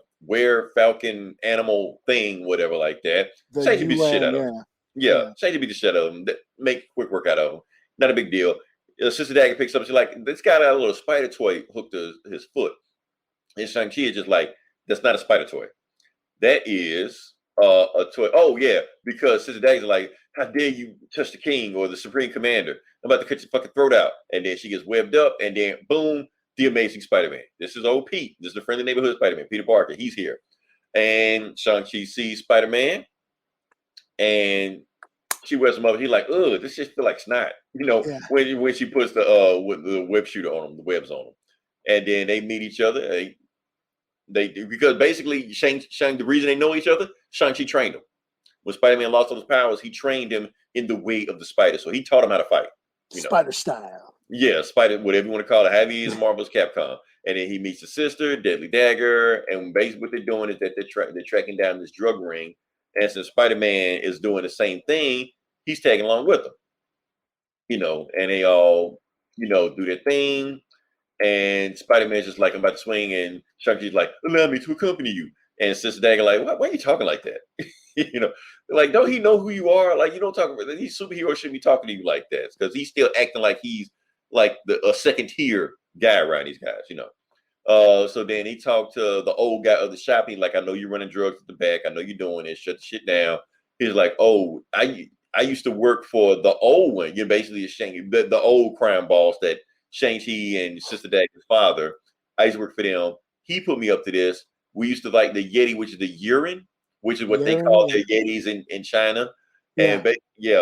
falcon animal thing, whatever like that. Shang-Chi beat the shit out of him. Yeah. Shang-Chi beat the shit out of him. Make quick work out of him. Not a big deal. Sister Dagger picks up. She's like, this guy got a little spider toy hooked to his foot. And Shang-Chi is just like, that's not a spider toy. That is a toy. Oh, yeah. Because Sister Dagger's like, how dare you touch the king or the supreme commander? I'm about to cut your fucking throat out. And then she gets webbed up. And then, boom, the Amazing Spider-Man. This is old Pete. This is the friendly neighborhood Spider-Man, Peter Parker. He's here. And Shang-Chi sees Spider-Man. And she wears him up. He's like, ugh, this shit feel like snot. You know, when she puts the web shooter on him, the webs on him. And then they meet each other. They do, because basically the reason they know each other, Shang-Chi trained him. When Spider-Man lost all his powers, he trained him in the way of the spider. So he taught him how to fight. Spider style. Yeah, spider, whatever you want to call it. Heavy is Marvel's Capcom. And then he meets his sister, Deadly Dagger. And basically what they're doing is that they're tracking down this drug ring. And since Spider-Man is doing the same thing, he's tagging along with them. You know, and they all, you know, do their thing. And Spider-Man's just like, I'm about to swing. And Shang-Chi's like, allow me to accompany you. And Sister Dagger like, why are you talking like that? You know, like, don't he know who you are? Like, you don't talk about these superheroes shouldn't be talking to you like that. Because he's still acting like he's like a second tier guy around these guys, you know. So then he talked to the old guy of the shop. He's like, I know you're running drugs at the back. I know you're doing it. Shut the shit down. He's like, oh, I used to work for the old one. You're basically the old crime boss that Shang-Chi and Sister Dagger's father. I used to work for them. He put me up to this. We used to like the Yeti, which is the urine, which is what they call their Yetis in China. And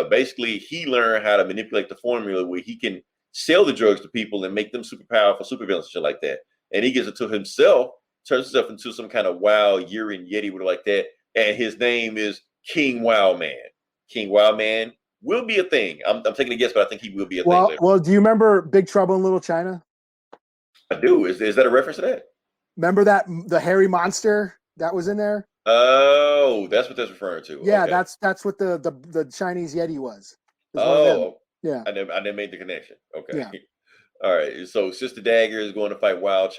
basically he learned how to manipulate the formula where he can sell the drugs to people and make them super powerful, super villains, and shit like that. And he gets it to himself, turns himself into some kind of wild urine Yeti, whatever like that. And his name is King Wild Man. King Wild Man will be a thing. I'm taking a guess, but I think he will be a thing later. Well, do you remember Big Trouble in Little China? I do. Is that a reference to that? Remember that the hairy monster that was in there? Oh, that's what that's referring to. Yeah, okay. that's what the Chinese Yeti was. Oh, yeah. I never made the connection. Okay. Yeah. All right. So Sister Dagger is going to fight Wild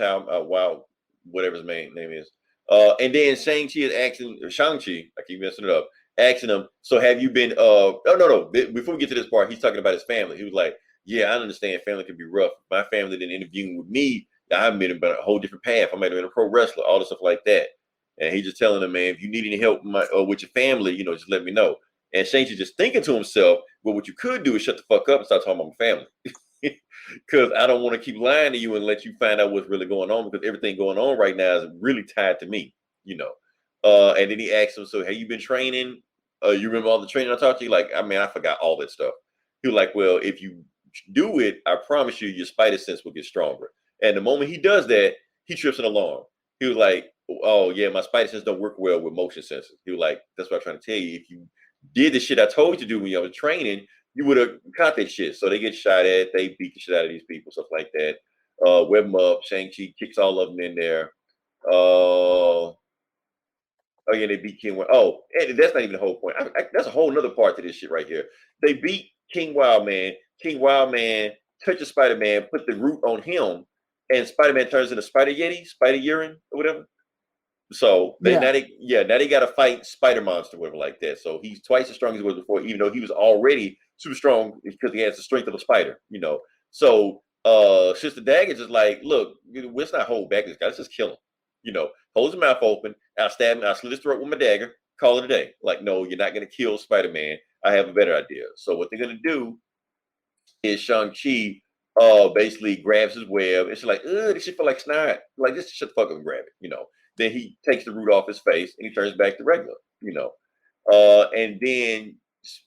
whatever his name is. And then Shang-Chi is asking Shang-Chi, I keep messing it up, asking him, so have you been no. Before we get to this part, he's talking about his family. He was like, yeah, I understand family can be rough. My family didn't interview with me. I've been about a whole different path. I might have been a pro wrestler, all this stuff like that. And he's just telling him, man, if you need any help with your family, you know, just let me know. And Shang-Chi just thinking to himself, well, what you could do is shut the fuck up and start talking about my family. Because I don't want to keep lying to you and let you find out what's really going on, because everything going on right now is really tied to me, you know. And then he asked him, so have you been training? You remember all the training I taught you? Like, I mean, I forgot all that stuff. He was like, well, if you do it, I promise you, your spider sense will get stronger. And the moment he does that, he trips an alarm. He was like, oh, yeah, my spider sense don't work well with motion sensors. He was like, that's what I'm trying to tell you. If you did the shit I told you to do when you was training, you would have caught that shit. So they get shot at. They beat the shit out of these people, stuff like that. Web them up. Shang-Chi kicks all of them in there. Oh, yeah, they beat King Wild. Oh, and that's not even the whole point. That's a whole nother part to this shit right here. They beat King Wild Man. King Wild Man touches Spider-Man, put the root on him, and Spider-Man turns into Spider Yeti, Spider Urine, or whatever. So now they got to fight Spider Monster, whatever like that. So he's twice as strong as he was before, even though he was already super strong because he has the strength of a spider, So Sister Dagger just like, look, let's not hold back this guy. Let's just kill him. Holds his mouth open. I'll stab him. I'll slit his throat with my dagger. Call it a day. Like, no, you're not gonna kill Spider-Man. I have a better idea. So what they're gonna do is Shang-Chi basically grabs his web. It's like, this shit feel like snot. Like, just shut the fuck up and grab it, Then he takes the root off his face and he turns back to regular, And then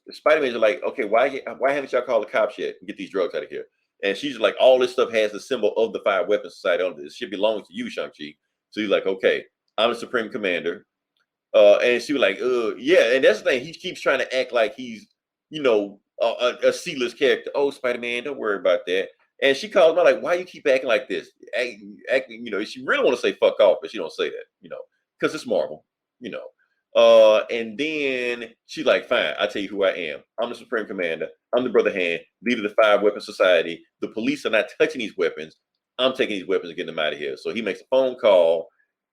Spider-Man's like, okay, why haven't y'all called the cops yet and get these drugs out of here? And she's like, all this stuff has the symbol of the Five Weapons Society on it. This shit belongs to you, Shang-Chi. So he's like, okay, I'm the Supreme Commander. And she was like, yeah. And that's the thing. He keeps trying to act like he's, a C-list character. Oh, Spider-Man, don't worry about that. And she calls me like, why you keep acting like this? Acting, she really want to say fuck off, but she don't say that, because it's Marvel, And then she's like, fine, I'll tell you who I am. I'm the Supreme Commander. I'm the Brother Hand, leader of the Five Weapons Society. The police are not touching these weapons. I'm taking these weapons and getting them out of here. So he makes a phone call,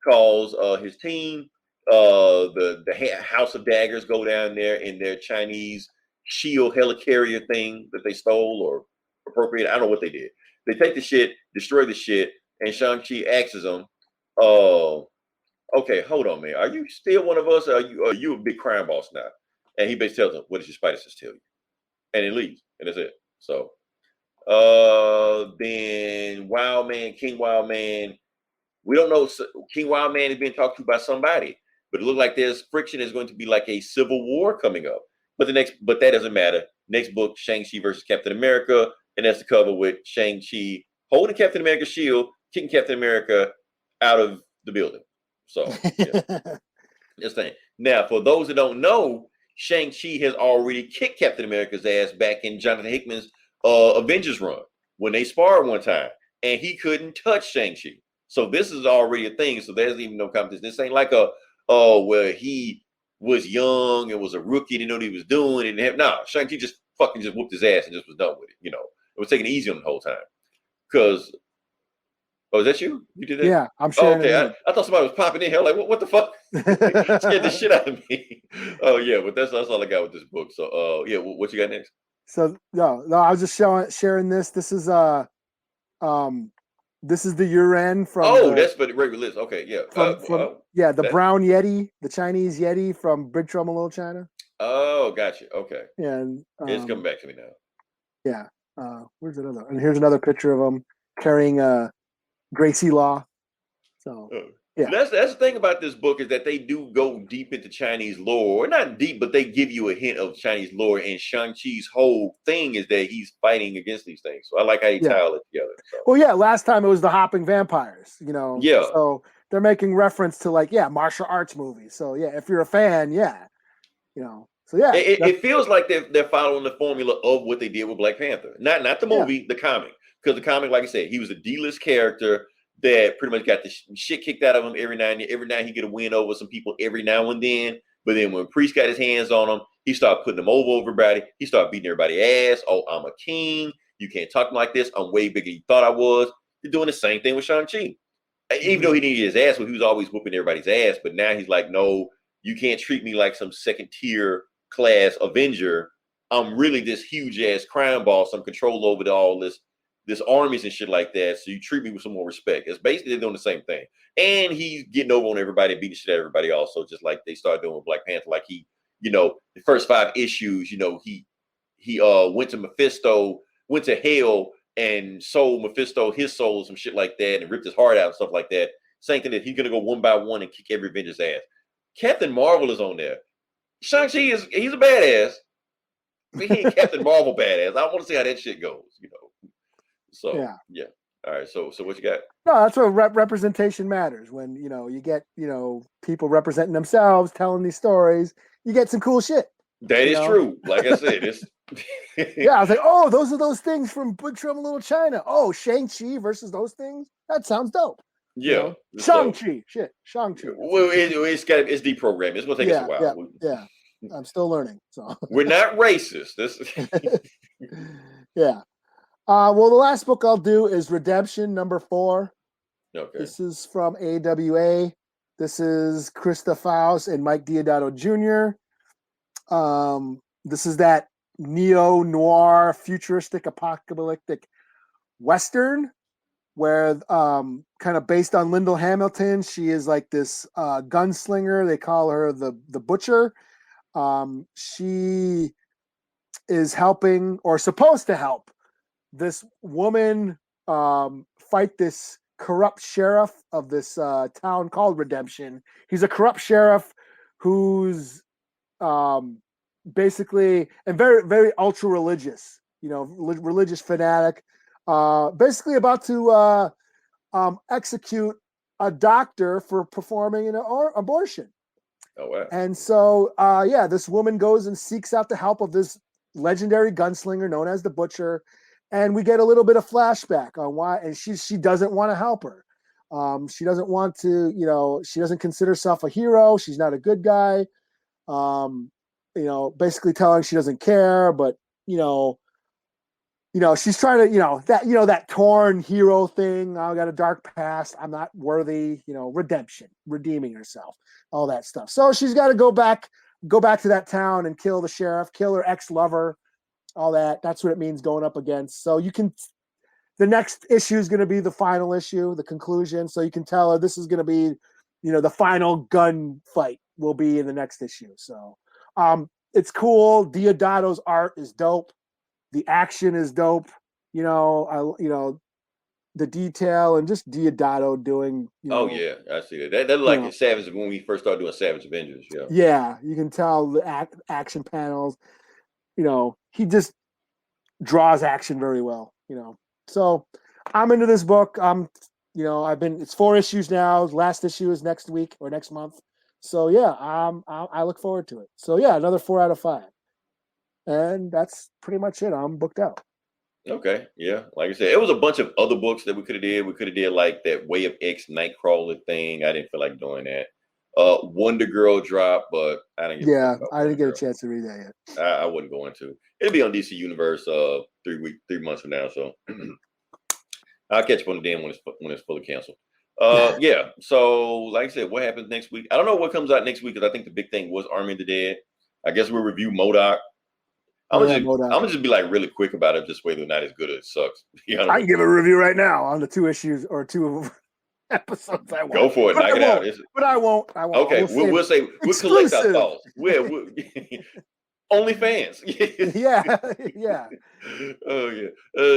calls his team. The House of Daggers go down there in their Chinese shield helicarrier thing that they stole or appropriated. I don't know what they did. They take the shit, destroy the shit, and Shang-Chi asks them, okay, hold on, man. Are you still one of us? Or are you a big crime boss now? And he basically tells them, what does your spider sense tell you? And it leaves. And that's it. So then King Wildman, we don't know. King Wildman is being talked to by somebody, but it looks like there's friction. Is going to be like a civil war coming up. But that doesn't matter. Next book, Shang-Chi versus Captain America, and that's the cover with Shang-Chi holding Captain America's shield, kicking Captain America out of the building. So, this thing. Now, for those that don't know, Shang-Chi has already kicked Captain America's ass back in Jonathan Hickman's Avengers run when they sparred one time, and he couldn't touch Shang-Chi. So this is already a thing. So there's even no competition. This ain't like where he was young and was a rookie, didn't know what he was doing. Shang-Chi just whooped his ass and just was done with it. It was taking it easy on the whole time. Because, is that you? You did that? Yeah, I'm sure. Okay, I thought somebody was popping in here. Like, what the fuck? Scared the shit out of me. Oh yeah, but that's all I got with this book. So, what you got next? So no, I was just sharing this. This is this is the Uran from. That's for the regular list. Okay, yeah. The brown Yeti, the Chinese Yeti from Big Trouble in Little China. Oh, gotcha. Okay. And it's coming back to me now. Yeah. Where's another? And here's another picture of him carrying Gracie Law. So yeah, that's the thing about this book is that they do go deep into Chinese lore. Not deep, but they give you a hint of Chinese lore. And Shang-Chi's whole thing is that he's fighting against these things. So I like how you tie all it together. So. Well, yeah. Last time it was the hopping vampires. Yeah. So they're making reference to martial arts movies. So yeah, if you're a fan, So yeah, it feels like they're following the formula of what they did with Black Panther. Not the movie, the comic. Because the comic, like I said, he was a D-list character that pretty much got the shit kicked out of him every now and then. Every now he get a win over some people every now and then. But then when Priest got his hands on him, he started putting them over everybody. He started beating everybody's ass. Oh, I'm a king. You can't talk like this. I'm way bigger than you thought I was. They're doing the same thing with Shang-Chi. Even though he needed his ass, he was always whooping everybody's ass. But now he's like, no, you can't treat me like some second tier class Avenger. I'm really this huge ass crime boss. I'm control over all this armies and shit like that. So you treat me with some more respect. It's basically they're doing the same thing. And he's getting over on everybody, beating shit at everybody also, just like they started doing with Black Panther. Like he, the first 5 issues, he went to Mephisto, went to hell and sold Mephisto his soul, some shit like that, and ripped his heart out and stuff like that. Saying that he's gonna go one by one and kick every Avenger's ass. Captain Marvel is on there. Shang-Chi he's a badass. He ain't Captain Marvel badass. I want to see how that shit goes, So yeah. All right. So what you got? No, that's where representation matters. When you get people representing themselves, telling these stories, you get some cool shit. That is true. Like I said, it's yeah. I was like, oh, those are those things from Big Trouble in Little China. Oh, Shang-Chi versus those things. That sounds dope. Yeah. Shang-Chi. Shit. Shang-Chi. Well, it's deprogramming. It's gonna take us a while. Yeah. I'm still learning. So we're not racist. Yeah. Well, the last book I'll do is Redemption #4. Okay. This is from AWA. This is Krista Faust and Mike Deodato Jr. This is that neo-noir, futuristic, apocalyptic Western where kind of based on Lyndall Hamilton. She is like this gunslinger. They call her the Butcher. She is helping or supposed to help this woman fight this corrupt sheriff of this town called Redemption. He's a corrupt sheriff who's basically and very, very ultra religious, religious fanatic, basically about to execute a doctor for performing an abortion. Oh, wow. And so, this woman goes and seeks out the help of this legendary gunslinger known as the Butcher. And we get a little bit of flashback on why, and she doesn't want to help her. She doesn't want to, she doesn't consider herself a hero. She's not a good guy. Basically telling she doesn't care, but she's trying to, that torn hero thing. I got a dark past. I'm not worthy, redemption, redeeming herself, all that stuff. So she's got to go back to that town and kill the sheriff, kill her ex-lover, all that. That's what it means going up against. So the next issue is going to be the final issue, the conclusion. So you can tell her this is going to be, the final gun fight will be in the next issue. So it's cool. Deodato's art is dope. The action is dope. The detail and just Deodato doing. Oh yeah, I see that. That's like Savage when we first started doing Savage Avengers. Yeah. Yeah, you can tell the action panels. He just draws action very well. So I'm into this book. It's 4 issues now. Last issue is next week or next month. So yeah, I look forward to it. So yeah, another 4 out of 5. And that's pretty much it. I'm booked out. Okay. Yeah. Like I said, it was a bunch of other books that we could have did. We could have did like that Way of X Nightcrawler thing. I didn't feel like doing that. Wonder Girl drop, but I didn't get a chance to read that yet. I wasn't going to. It'll be on DC Universe 3 months from now. So I'll catch up on the damn when it's fully canceled. Yeah. So like I said, what happens next week? I don't know what comes out next week because I think the big thing was Army of the Dead. I guess we'll review MODOK. I'm gonna just be like really quick about it, just whether or not it's good or it sucks. I can give a review right now on the 2 issues or 2 episodes. I want. Go for it, knock it out. But I won't. Okay, we'll collect our thoughts. We'll only fans. yeah. Oh yeah.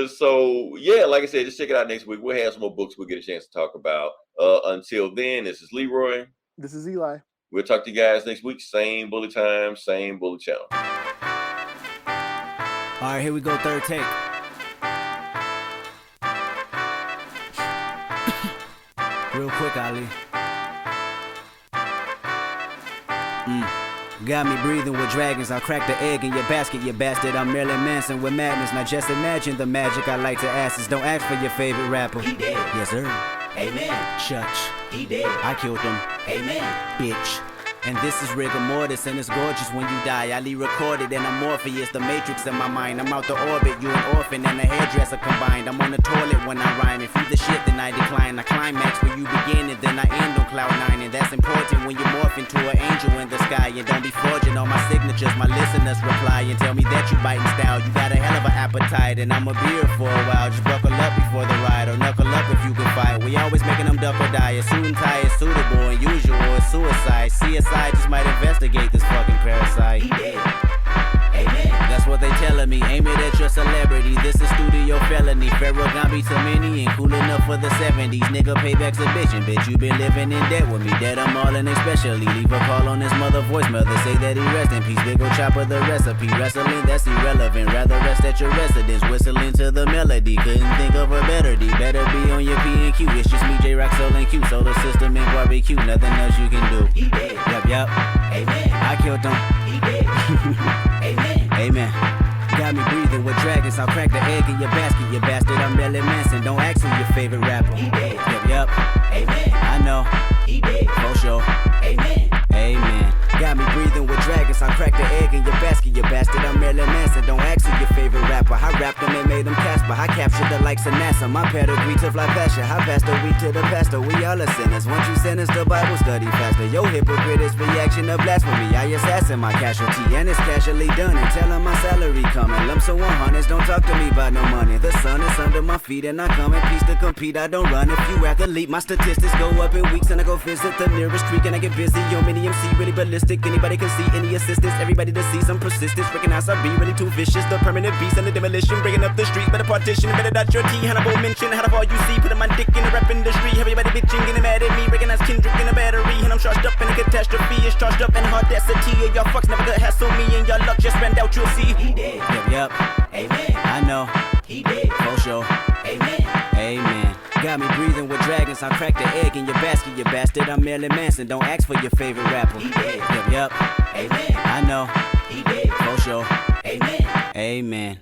So yeah, like I said, just check it out next week. We'll have some more books we'll get a chance to talk about. Until then, this is Leroy. This is Eli. We'll talk to you guys next week. Same bully time, same bully channel. All right, here we go, third take. Real quick, Ali. Got me breathing with dragons. I'll crack the egg in your basket, you bastard. I'm Marilyn Manson with madness. Now just imagine the magic I like to ask is don't ask for your favorite rapper. He dead. Yes, sir. Amen. Church. He dead. I killed him. Amen. Bitch. And this is rigor mortis, and it's gorgeous when you die. I recorded and I'm Morpheus, the matrix in my mind. I'm out the orbit, you an orphan and a hairdresser combined. I'm on the toilet when I rhyme. If you the shit, then I decline. I climax where you begin and then I end on cloud 9. And that's important when you morph into an angel in the sky. And don't be forging all my signatures. My listeners reply and tell me that you biting style. You got a hell of an appetite, and I'ma be here for a while. Just buckle up before the ride, or knuckle up if you can fight. We always making them duck or die. A suit and tie is suitable, and usual is suicide. CSI just might investigate this fucking parasite. He dead. Amen. That's what they telling me. Aim it at your celebrity. This is studio felony. Pharaoh Gambi to many and cool enough for the 70s. Nigga, payback's a bitchin'. Bitch, you been living in debt with me. Dead I'm all in especially. Leave a call on his mother voicemail to say that he rest in peace. Big ol' chopper the recipe. Wrestling, that's irrelevant. Rather rest at your residence. Whistling to the melody. Couldn't think of a better D. Better be on your P&Q. It's just me, J-Rock, Soul, and Q. Solar system and barbecue. Nothing else you can do. He dead. Yup. Amen. I killed him. He dead. Amen. Amen. Got me breathing with dragons. I'll crack the egg in your basket, you bastard. I'm Marilyn Manson. Don't ask who your favorite rapper. He dead. Yup. Amen. I know. He dead. For sure. Amen. Amen. Got me breathing with dragons. I cracked the egg in your basket, you bastard. I'm Marilyn Manson. Don't ask who your favorite rapper. I rapped them and made them Casper. I captured the likes of NASA. My pedigree to fly faster. I passed the weed to the pastor. We all are sinners. Once you sentence the Bible study faster. Yo, hypocrite is reaction to blasphemy. I assassin my casualty and it's casually done. And tell him my salary coming. Lumps of 100s. Don't talk to me about no money. The sun is under my feet and I come in peace to compete. I don't run. If you athlete, my statistics go up in weeks and I go visit the nearest creek and I get busy. Yo, mini MC really ballistic. Anybody can see any assistance. Everybody to see some persistence. Recognize I be really too vicious. The permanent beast and the demolition. Bringing up the streets. Better partition. Better dot your T. Hannibal mention. How all you see. Putting my dick in the rap industry. Everybody bitching, getting mad at me. Recognize Kendrick in a battery. And I'm charged up in a catastrophe. It's charged up in audacity. And y'all fucks never gonna hassle me. And y'all luck just ran out. You'll see. He did. Yep. Amen. I know. He did. For sure. Amen. Amen. Got me breathing with dragons. I cracked the egg in your basket, you bastard. I'm Marilyn Manson. Don't ask for your favorite rapper. He did. Yep. Amen. I know. He did. For sure. Amen. Amen.